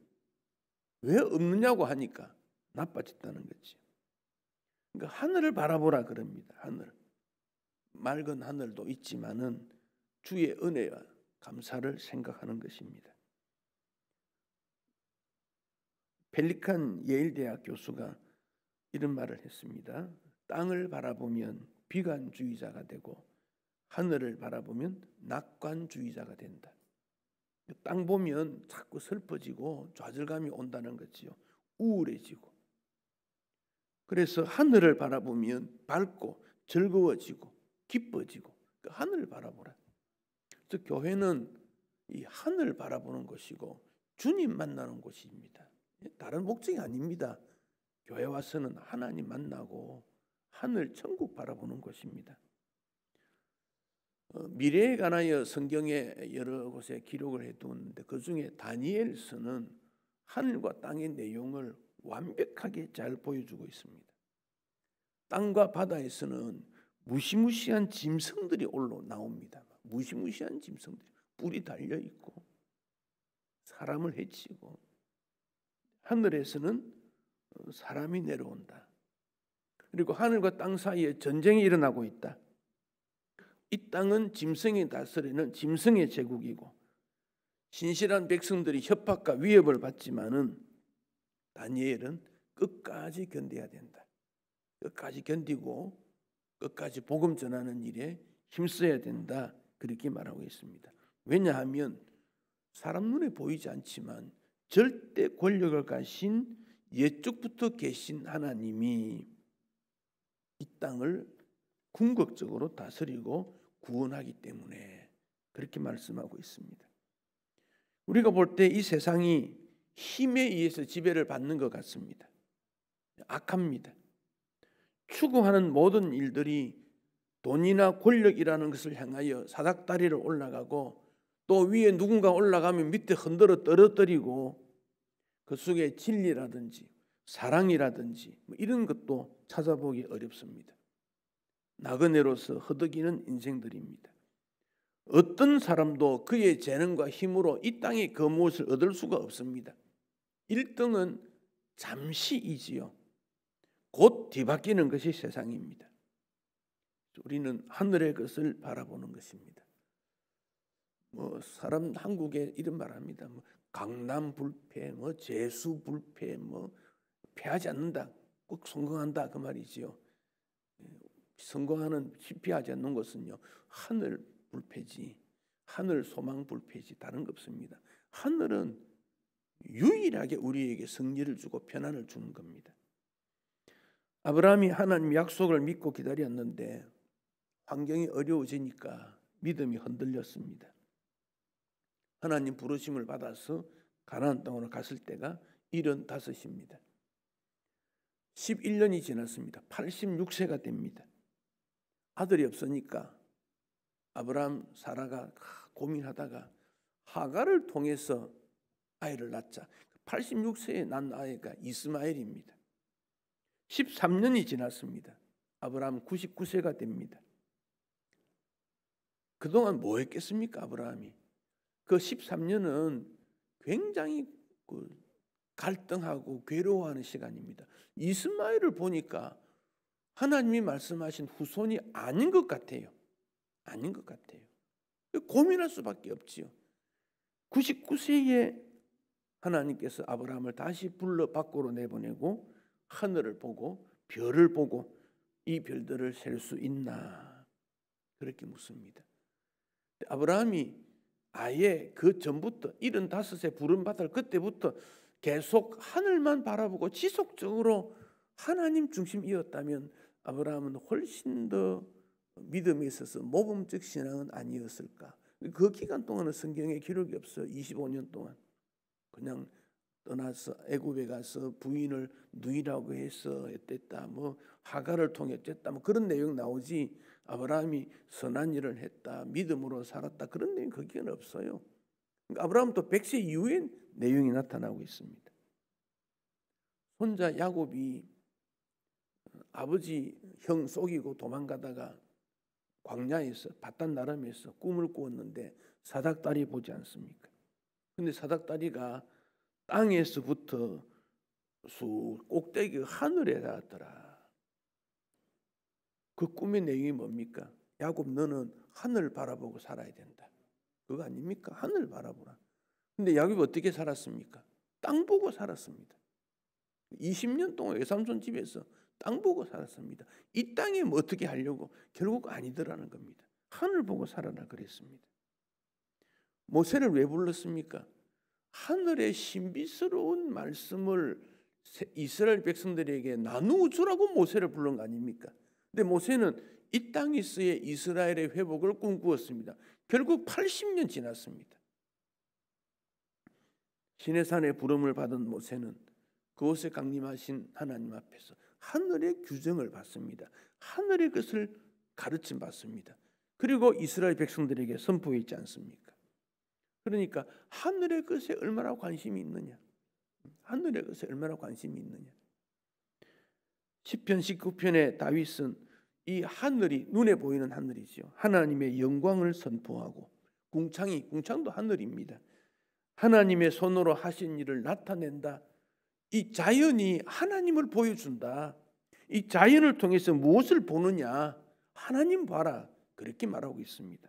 왜 없느냐고 하니까 나빠졌다는 거지. 그러니까 하늘을 바라보라 그럽니다. 하늘. 맑은 하늘도 있지만은 주의 은혜와 감사를 생각하는 것입니다. 펠리칸 예일대학 교수가 이런 말을 했습니다. 땅을 바라보면 비관주의자가 되고 하늘을 바라보면 낙관주의자가 된다. 땅 보면 자꾸 슬퍼지고 좌절감이 온다는 거지요. 우울해지고. 그래서 하늘을 바라보면 밝고 즐거워지고 기뻐지고. 그 하늘을 바라보라. 그래서 교회는 이 하늘을 바라보는 것이고 주님 만나는 곳입니다. 다른 목적이 아닙니다. 교회 와서는 하나님 만나고 하늘 천국 바라보는 것입니다. 미래에 관하여 성경에 여러 곳에 기록을 해두었는데 그중에 다니엘서는 하늘과 땅의 내용을 완벽하게 잘 보여주고 있습니다. 땅과 바다에서는 무시무시한 짐승들이 올라 나옵니다. 무시무시한 짐승들이 뿔이 달려 있고 사람을 해치고, 하늘에서는 사람이 내려온다. 그리고 하늘과 땅 사이에 전쟁이 일어나고 있다. 이 땅은 짐승이 다스리는 짐승의 제국이고 신실한 백성들이 협박과 위협을 받지만은 다니엘은 끝까지 견뎌야 된다. 끝까지 견디고 끝까지 복음 전하는 일에 힘써야 된다. 그렇게 말하고 있습니다. 왜냐하면 사람 눈에 보이지 않지만 절대 권력을 가신 옛적부터 계신 하나님이 이 땅을 궁극적으로 다스리고 구원하기 때문에 그렇게 말씀하고 있습니다. 우리가 볼 때 이 세상이 힘에 의해서 지배를 받는 것 같습니다. 악합니다. 추구하는 모든 일들이 돈이나 권력이라는 것을 향하여 사닥다리를 올라가고 또 위에 누군가 올라가면 밑에 흔들어 떨어뜨리고 그 속에 진리라든지 사랑이라든지 이런 것도 찾아보기 어렵습니다. 나그네로서 허덕이는 인생들입니다. 어떤 사람도 그의 재능과 힘으로 이 땅의 그 무엇을 얻을 수가 없습니다. 1등은 잠시이지요. 곧 뒤바뀌는 것이 세상입니다. 우리는 하늘의 것을 바라보는 것입니다. 사람 한국에 이런 말합니다. 강남 불패, 재수 불패, 패하지 않는다, 꼭 성공한다 그 말이지요. 성공하는 실패하지 않는 것은요 하늘 불패지, 하늘 소망 불패지 다른 거 없습니다. 하늘은 유일하게 우리에게 승리를 주고 편안을 주는 겁니다. 아브라함이 하나님 약속을 믿고 기다렸는데 환경이 어려워지니까 믿음이 흔들렸습니다. 하나님 부르심을 받아서 가나안 땅으로 갔을 때가 75입니다. 11년이 지났습니다. 86세가 됩니다. 아들이 없으니까 아브라함 사라가 고민하다가 하가를 통해서 아이를 낳자. 86세에 낳은 아이가 이스마엘입니다. 13년이 지났습니다. 아브라함 99세가 됩니다. 그동안 뭐 했겠습니까? 아브라함이 그 13년은 굉장히 갈등하고 괴로워하는 시간입니다. 이스마엘을 보니까 하나님이 말씀하신 후손이 아닌 것 같아요. 아닌 것 같아요. 고민할 수밖에 없지요. 99세에 하나님께서 아브라함을 다시 불러 밖으로 내보내고 하늘을 보고 별을 보고 이 별들을 셀 수 있나 그렇게 묻습니다. 아브라함이 아예 그 전부터 75세 부름받을 그때부터 계속 하늘만 바라보고 지속적으로 하나님 중심이었다면 아브라함은 훨씬 더 믿음에 있어서 모범적 신앙은 아니었을까. 그 기간 동안은 성경에 기록이 없어요. 25년 동안 그냥 떠나서 애굽에 가서 부인을 누이라고 해서 했댔다, 하가를 통해 했댔다, 그런 내용 나오지 아브라함이 선한 일을 했다, 믿음으로 살았다, 그런 내용이 거기는 없어요. 그러니까 아브라함도 100세 이후에 내용이 나타나고 있습니다. 손자 야곱이 아버지 형 속이고 도망가다가 광야에서 바단 나름에서 꿈을 꾸었는데 사닥다리 보지 않습니까? 근데 사닥다리가 땅에서부터 쑥 꼭대기 하늘에 닿았더라. 그 꿈의 내용이 뭡니까? 야곱, 너는 하늘 바라보고 살아야 된다. 그거 아닙니까? 하늘 바라보라. 근데 야곱이 어떻게 살았습니까? 땅 보고 살았습니다. 20년 동안 외삼촌 집에서 땅 보고 살았습니다. 이 땅에 뭐 어떻게 하려고? 결국 아니더라는 겁니다. 하늘 보고 살아라 그랬습니다. 모세를 왜 불렀습니까? 하늘의 신비스러운 말씀을 이스라엘 백성들에게 나누어 주라고 모세를 부른 거 아닙니까? 근데 모세는 이 땅에서의 이스라엘의 회복을 꿈꾸었습니다. 결국 80년 지났습니다. 시내산의 부름을 받은 모세는 그곳에 강림하신 하나님 앞에서 하늘의 규정을 받습니다. 하늘의 것을 가르침 받습니다. 그리고 이스라엘 백성들에게 선포했지 않습니까? 그러니까 하늘의 것에 얼마나 관심이 있느냐, 하늘의 것에 얼마나 관심이 있느냐. 시편 19편의 다윗은 이 하늘이 눈에 보이는 하늘이죠. 하나님의 영광을 선포하고, 궁창도 하늘입니다. 하나님의 손으로 하신 일을 나타낸다. 이 자연이 하나님을 보여준다. 이 자연을 통해서 무엇을 보느냐? 하나님 봐라. 그렇게 말하고 있습니다.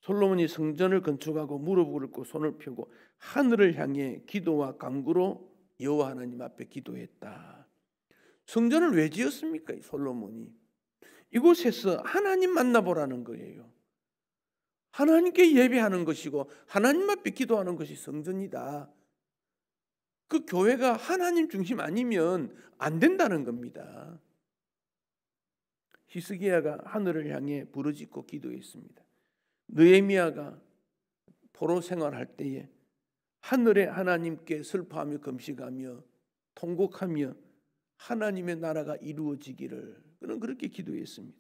솔로몬이 성전을 건축하고 무릎을 꿇고 손을 펴고 하늘을 향해 기도와 간구로 여호와 하나님 앞에 기도했다. 성전을 왜 지었습니까? 솔로몬이 이곳에서 하나님 만나보라는 거예요. 하나님께 예배하는 것이고 하나님 앞에 기도하는 것이 성전이다. 그 교회가 하나님 중심 아니면 안 된다는 겁니다. 히스기야가 하늘을 향해 부르짖고 기도했습니다. 느헤미야가 포로 생활할 때에 하늘의 하나님께 슬퍼하며 금식하며 통곡하며 하나님의 나라가 이루어지기를 그는 그렇게 기도했습니다.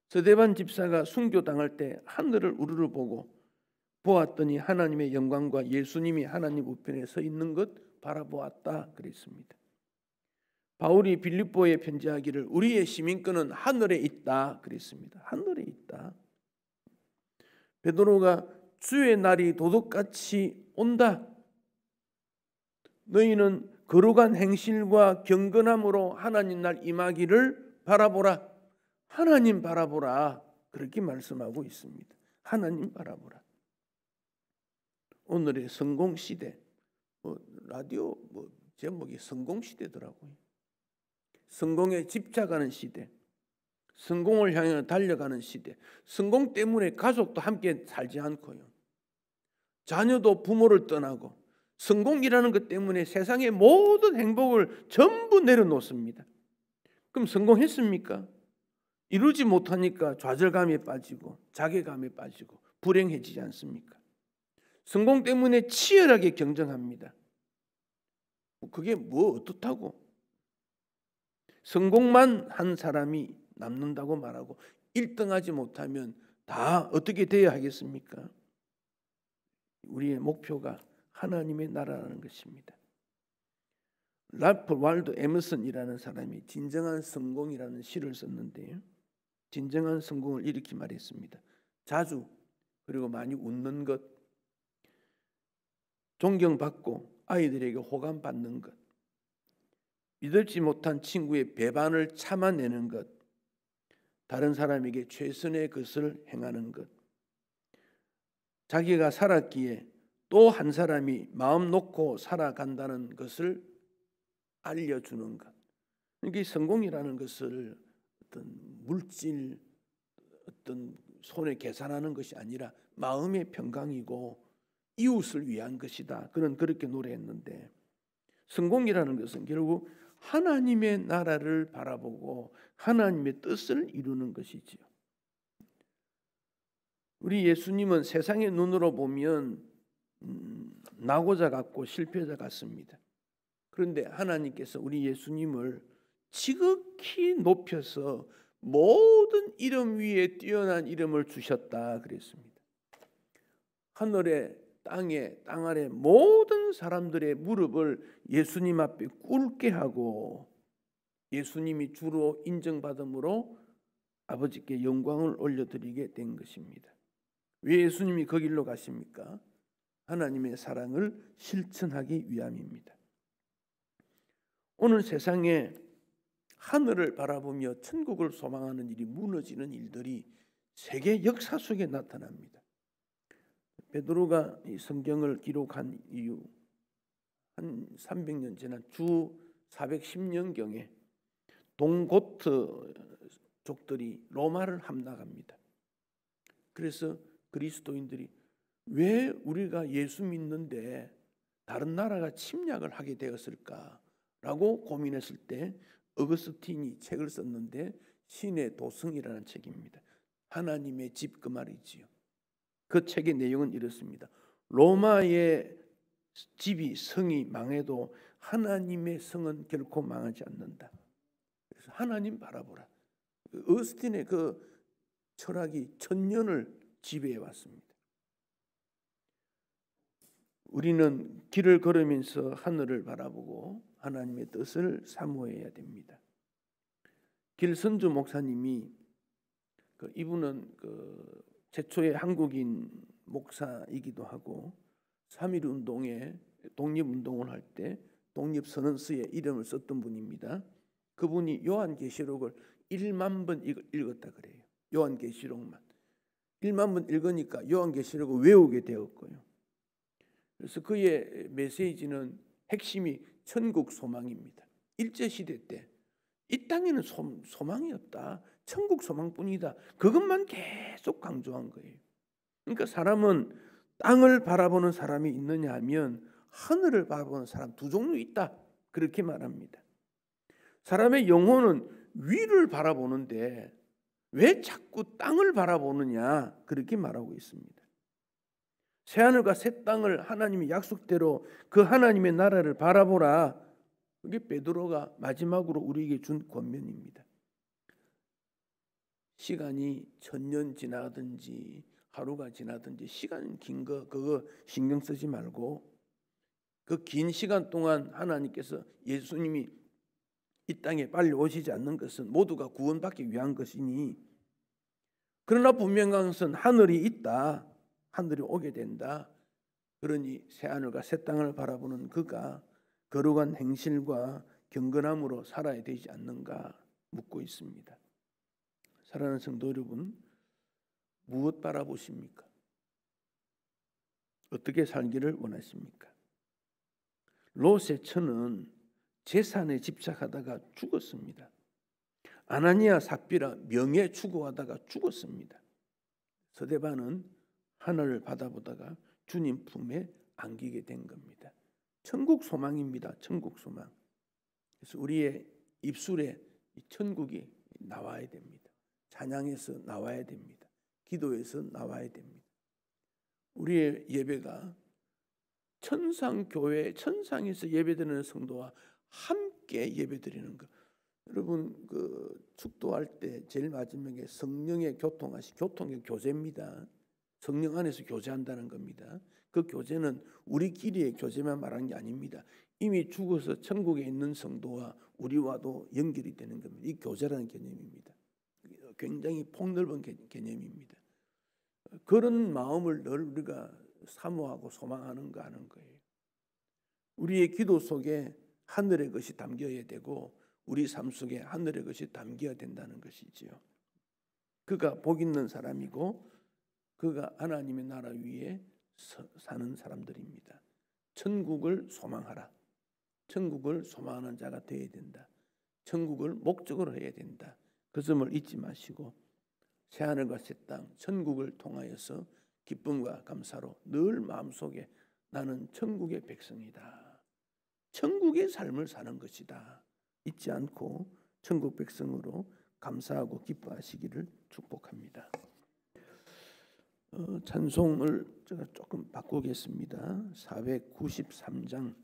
서대반 집사가 순교당할 때 하늘을 우르르 보고 보았더니 하나님의 영광과 예수님이 하나님 우편에 서 있는 것 바라보았다 그랬습니다. 바울이 빌립보에 편지하기를 우리의 시민권은 하늘에 있다 그랬습니다. 하늘에 있다. 베드로가 주의 날이 도둑같이 온다. 너희는 거룩한 행실과 경건함으로 하나님 날 임하기를 바라보라. 하나님 바라보라. 그렇게 말씀하고 있습니다. 하나님 바라보라. 오늘의 성공시대, 라디오 제목이 성공시대더라고요. 성공에 집착하는 시대, 성공을 향해 달려가는 시대. 성공 때문에 가족도 함께 살지 않고요, 자녀도 부모를 떠나고 성공이라는 것 때문에 세상의 모든 행복을 전부 내려놓습니다. 그럼 성공했습니까? 이루지 못하니까 좌절감에 빠지고 자괴감에 빠지고 불행해지지 않습니까? 성공 때문에 치열하게 경쟁합니다. 그게 뭐 어떻다고? 성공만 한 사람이 남는다고 말하고 1등하지 못하면 다 어떻게 되어야 하겠습니까? 우리의 목표가 하나님의 나라라는 것입니다. 랄프 월도 에머슨이라는 사람이 진정한 성공이라는 시를 썼는데요, 진정한 성공을 이렇게 말했습니다. 자주 그리고 많이 웃는 것, 존경받고 아이들에게 호감받는 것, 믿을지 못한 친구의 배반을 참아내는 것, 다른 사람에게 최선의 것을 행하는 것, 자기가 살았기에 또 한 사람이 마음 놓고 살아간다는 것을 알려주는 것. 이게 성공이라는 것을 어떤 물질, 어떤 손에 계산하는 것이 아니라 마음의 평강이고 이웃을 위한 것이다. 그는 그렇게 노래했는데, 성공이라는 것은 결국 하나님의 나라를 바라보고 하나님의 뜻을 이루는 것이지요. 우리 예수님은 세상의 눈으로 보면 낙오자 같고 실패자 같습니다. 그런데 하나님께서 우리 예수님을 지극히 높여서 모든 이름 위에 뛰어난 이름을 주셨다 그랬습니다. 하늘에 땅에 땅 아래 모든 사람들의 무릎을 예수님 앞에 꿇게 하고 예수님이 주로 인정받음으로 아버지께 영광을 올려드리게 된 것입니다. 왜 예수님이 그 길로 가십니까? 하나님의 사랑을 실천하기 위함입니다. 오늘 세상에 하늘을 바라보며 천국을 소망하는 일이 무너지는 일들이 세계 역사 속에 나타납니다. 베드로가 이 성경을 기록한 이후 한 300년 지난 주 410년경에 동고트족들이 로마를 함락합니다. 그래서 그리스도인들이 왜 우리가 예수 믿는데 다른 나라가 침략을 하게 되었을까라고 고민했을 때 어거스틴이 책을 썼는데 신의 도성이라는 책입니다. 하나님의 집 그 말이지요. 그 책의 내용은 이렇습니다. 로마의 집이 성이 망해도 하나님의 성은 결코 망하지 않는다. 그래서 하나님 바라보라. 어거스틴의 그 철학이 천년을 지배해 왔습니다. 우리는 길을 걸으면서 하늘을 바라보고 하나님의 뜻을 사모해야 됩니다. 길선주 목사님이 이분은 최초의 한국인 목사이기도 하고 3.1 운동에 독립운동을 할 때 독립선언서에 이름을 썼던 분입니다. 그분이 요한계시록을 1만 번 읽었다 그래요. 요한계시록만 1만 번 읽으니까 요한계시록을 외우게 되었고요. 그래서 그의 메시지는 핵심이 천국 소망입니다. 일제시대 때 이 땅에는 소망이 없다. 천국 소망뿐이다. 그것만 계속 강조한 거예요. 그러니까 사람은 땅을 바라보는 사람이 있느냐 하면 하늘을 바라보는 사람 두 종류 있다. 그렇게 말합니다. 사람의 영혼은 위를 바라보는데 왜 자꾸 땅을 바라보느냐 그렇게 말하고 있습니다. 새하늘과 새 땅을 하나님의 약속대로 그 하나님의 나라를 바라보라. 그게 베드로가 마지막으로 우리에게 준 권면입니다. 시간이 1000년 지나든지 하루가 지나든지 시간 긴 거 그거 신경 쓰지 말고 그 긴 시간 동안 하나님께서 예수님이 이 땅에 빨리 오시지 않는 것은 모두가 구원받기 위한 것이니 그러나 분명한 것은 하늘이 있다. 하늘이 오게 된다. 그러니 새하늘과 새 땅을 바라보는 그가 거룩한 행실과 경건함으로 살아야 되지 않는가 묻고 있습니다. 사랑하는 성도 여러분, 무엇 바라보십니까? 어떻게 살기를 원하십니까? 롯의 처는 재산에 집착하다가 죽었습니다. 아나니아 삽비라 명예 추구하다가 죽었습니다. 스데반은 하늘을 바라보다가 주님 품에 안기게 된 겁니다. 천국 소망입니다. 천국 소망. 그래서 우리의 입술에 천국이 나와야 됩니다. 찬양에서 나와야 됩니다. 기도에서 나와야 됩니다. 우리의 예배가 천상교회, 천상에서 예배드리는 성도와 함께 예배드리는 것. 여러분 축도할 때 제일 마지막에 성령의 교통의 교제입니다. 성령 안에서 교제한다는 겁니다. 그 교제는 우리끼리의 교제만 말하는 게 아닙니다. 이미 죽어서 천국에 있는 성도와 우리와도 연결이 되는 겁니다. 이 교제라는 개념입니다. 굉장히 폭넓은 개념입니다. 그런 마음을 늘 우리가 사모하고 소망하는가 하는 거예요. 우리의 기도 속에 하늘의 것이 담겨야 되고 우리 삶 속에 하늘의 것이 담겨야 된다는 것이지요. 그가 복 있는 사람이고 그가 하나님의 나라 위에 사는 사람들입니다. 천국을 소망하라. 천국을 소망하는 자가 되어야 된다. 천국을 목적으로 해야 된다. 그 점을 잊지 마시고 새하늘과 새 땅, 천국을 통하여서 기쁨과 감사로 늘 마음속에 나는 천국의 백성이다. 천국의 삶을 사는 것이다. 잊지 않고 천국 백성으로 감사하고 기뻐하시기를 축복합니다. 찬송을 제가 조금 바꾸겠습니다. 493장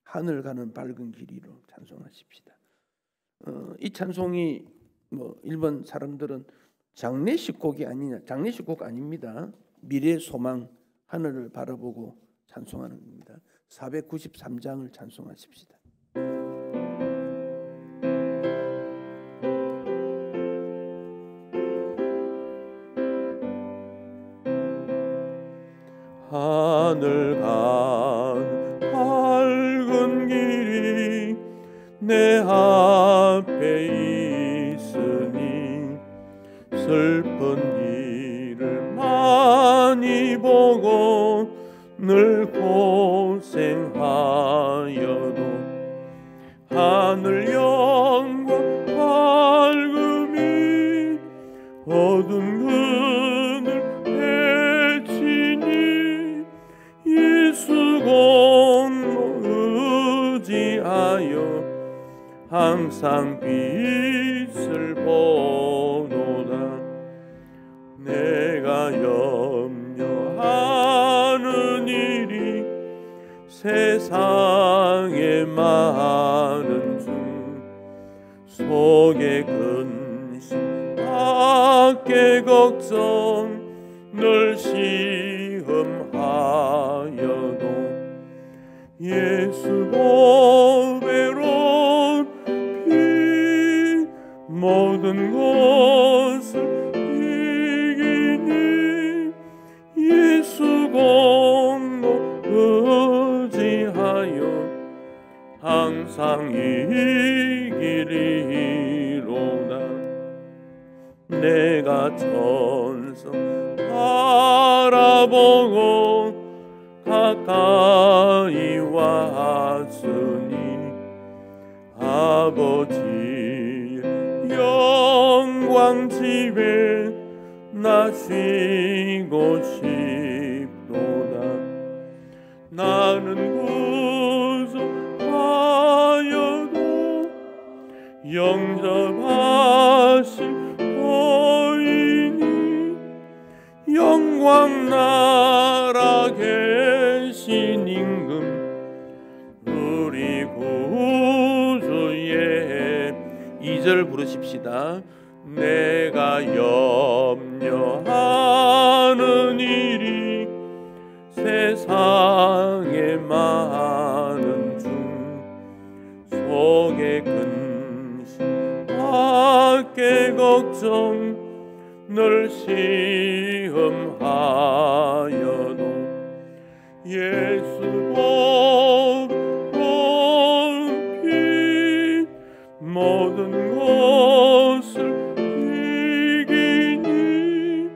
하늘 가는 밝은 길이로 찬송하십시다. 이 찬송이 일본 사람들은 장례식 곡이 아니냐, 장례식 곡 아닙니다. 미래 소망, 하늘을 바라보고 찬송하는 겁니다. 493장을 찬송하십시다. 하늘 간 밝은 길이 내 앞에 있으니 슬픈 일을 많이 보고 늘 고생하여도 하늘 영광 밝음이 어두운 그늘 헤치니 예수 공로 의지하여 항상 빛을 보노다. 내가 염려하는 일이 세상에 많은 중 속에 근심 밖에 걱정 늘 시험하여도 예수 보배로운 피 모든 것을 이기니 예수 공로 의지하여 항상 이기리로다. 내가 천성 바라보고 가까이 왔으니 아버지의 영광 집에 나 쉬고 싶도다. 나는 구속하여도 영접하신 거이니 영광 나라 계신 임금 우리 구주의 2절 부르십시다. 내가 염려하는 일이 세상에 많은 중 속에 근심 밖에 걱정 늘 시험하여도 예수 보배로운 피 모든 것을 이기니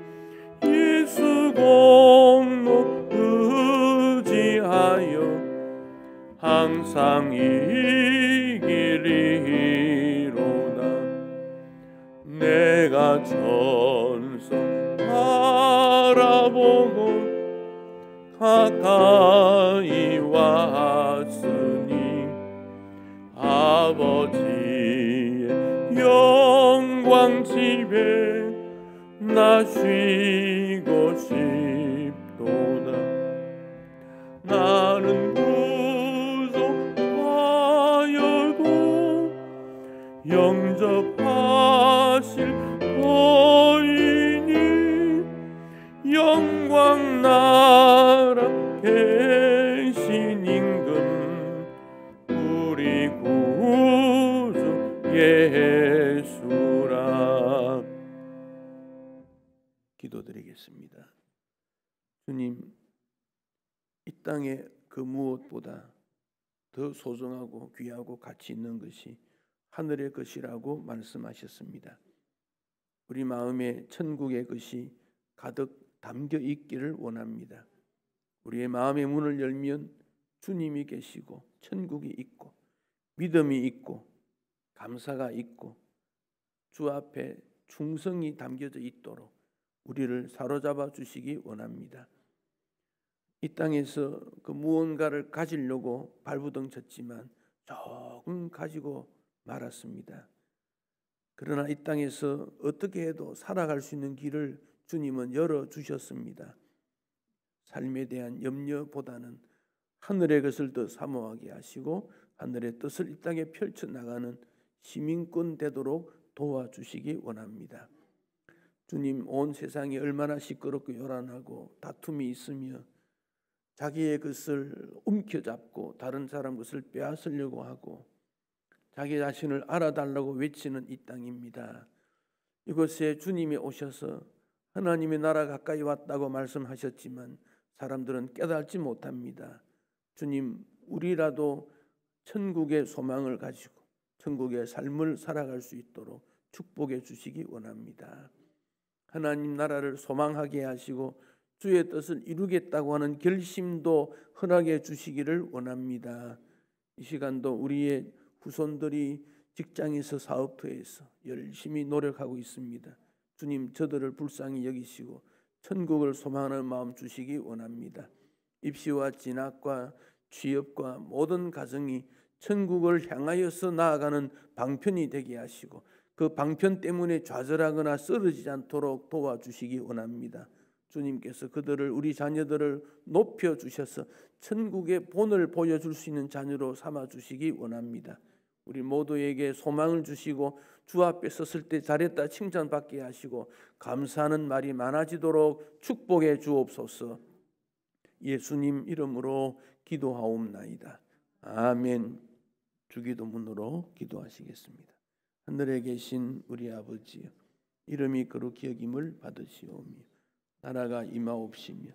예수 공로 의지하여 항상 이기리로다. 내가 천성 바라보고 가까이 왔으니 아버지의 영광 집에 나 쉬고 싶도다. 나는 구속하여도 영접하실 거이니 영광 나라 계신 임금 우리 구주 예수라. 기도드리겠습니다. 주님, 이 땅에 그 무엇보다 더 소중하고 귀하고 가치 있는 것이 하늘의 것이라고 말씀하셨습니다. 우리 마음에 천국의 것이 가득 담겨 있기를 원합니다. 우리의 마음의 문을 열면 주님이 계시고 천국이 있고 믿음이 있고 감사가 있고 주 앞에 충성이 담겨져 있도록 우리를 사로잡아 주시기 원합니다. 이 땅에서 그 무언가를 가지려고 발부둥 쳤지만 조금 가지고 말았습니다. 그러나 이 땅에서 어떻게 해도 살아갈 수 있는 길을 주님은 열어주셨습니다. 삶에 대한 염려보다는 하늘의 것을 더 사모하게 하시고 하늘의 뜻을 이 땅에 펼쳐나가는 시민권 되도록 도와주시기 원합니다. 주님, 온 세상이 얼마나 시끄럽고 요란하고 다툼이 있으며 자기의 것을 움켜잡고 다른 사람 것을 빼앗으려고 하고 자기 자신을 알아달라고 외치는 이 땅입니다. 이곳에 주님이 오셔서 하나님의 나라 가까이 왔다고 말씀하셨지만 사람들은 깨닫지 못합니다. 주님, 우리라도 천국의 소망을 가지고 천국의 삶을 살아갈 수 있도록 축복해 주시기 원합니다. 하나님 나라를 소망하게 하시고 주의 뜻을 이루겠다고 하는 결심도 허락해 주시기를 원합니다. 이 시간도 우리의 후손들이 직장에서 사업터에서 열심히 노력하고 있습니다. 주님, 저들을 불쌍히 여기시고 천국을 소망하는 마음 주시기 원합니다. 입시와 진학과 취업과 모든 가정이 천국을 향하여서 나아가는 방편이 되게 하시고 그 방편 때문에 좌절하거나 쓰러지지 않도록 도와주시기 원합니다. 주님께서 그들을, 우리 자녀들을 높여주셔서 천국의 본을 보여줄 수 있는 자녀로 삼아주시기 원합니다. 우리 모두에게 소망을 주시고 주 앞에 섰을 때 잘했다 칭찬받게 하시고 감사하는 말이 많아지도록 축복해 주옵소서. 예수님 이름으로 기도하옵나이다. 아멘. 주기도문으로 기도하시겠습니다. 하늘에 계신 우리 아버지여, 이름이 거룩히 여김을 받으시오며 나라가 임하옵시며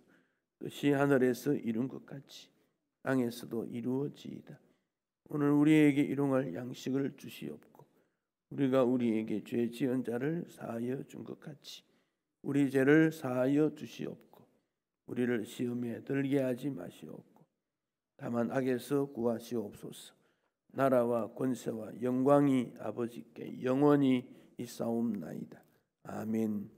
뜻이 하늘에서 이룬 것 같이 땅에서도 이루어지이다. 오늘 우리에게 일용할 양식을 주시옵고 우리가 우리에게 죄 지은 자를 사하여 준 것 같이 우리 죄를 사하여 주시옵고 우리를 시험에 들게 하지 마시옵고 다만 악에서 구하시옵소서. 나라와 권세와 영광이 아버지께 영원히 있사옵나이다. 아멘.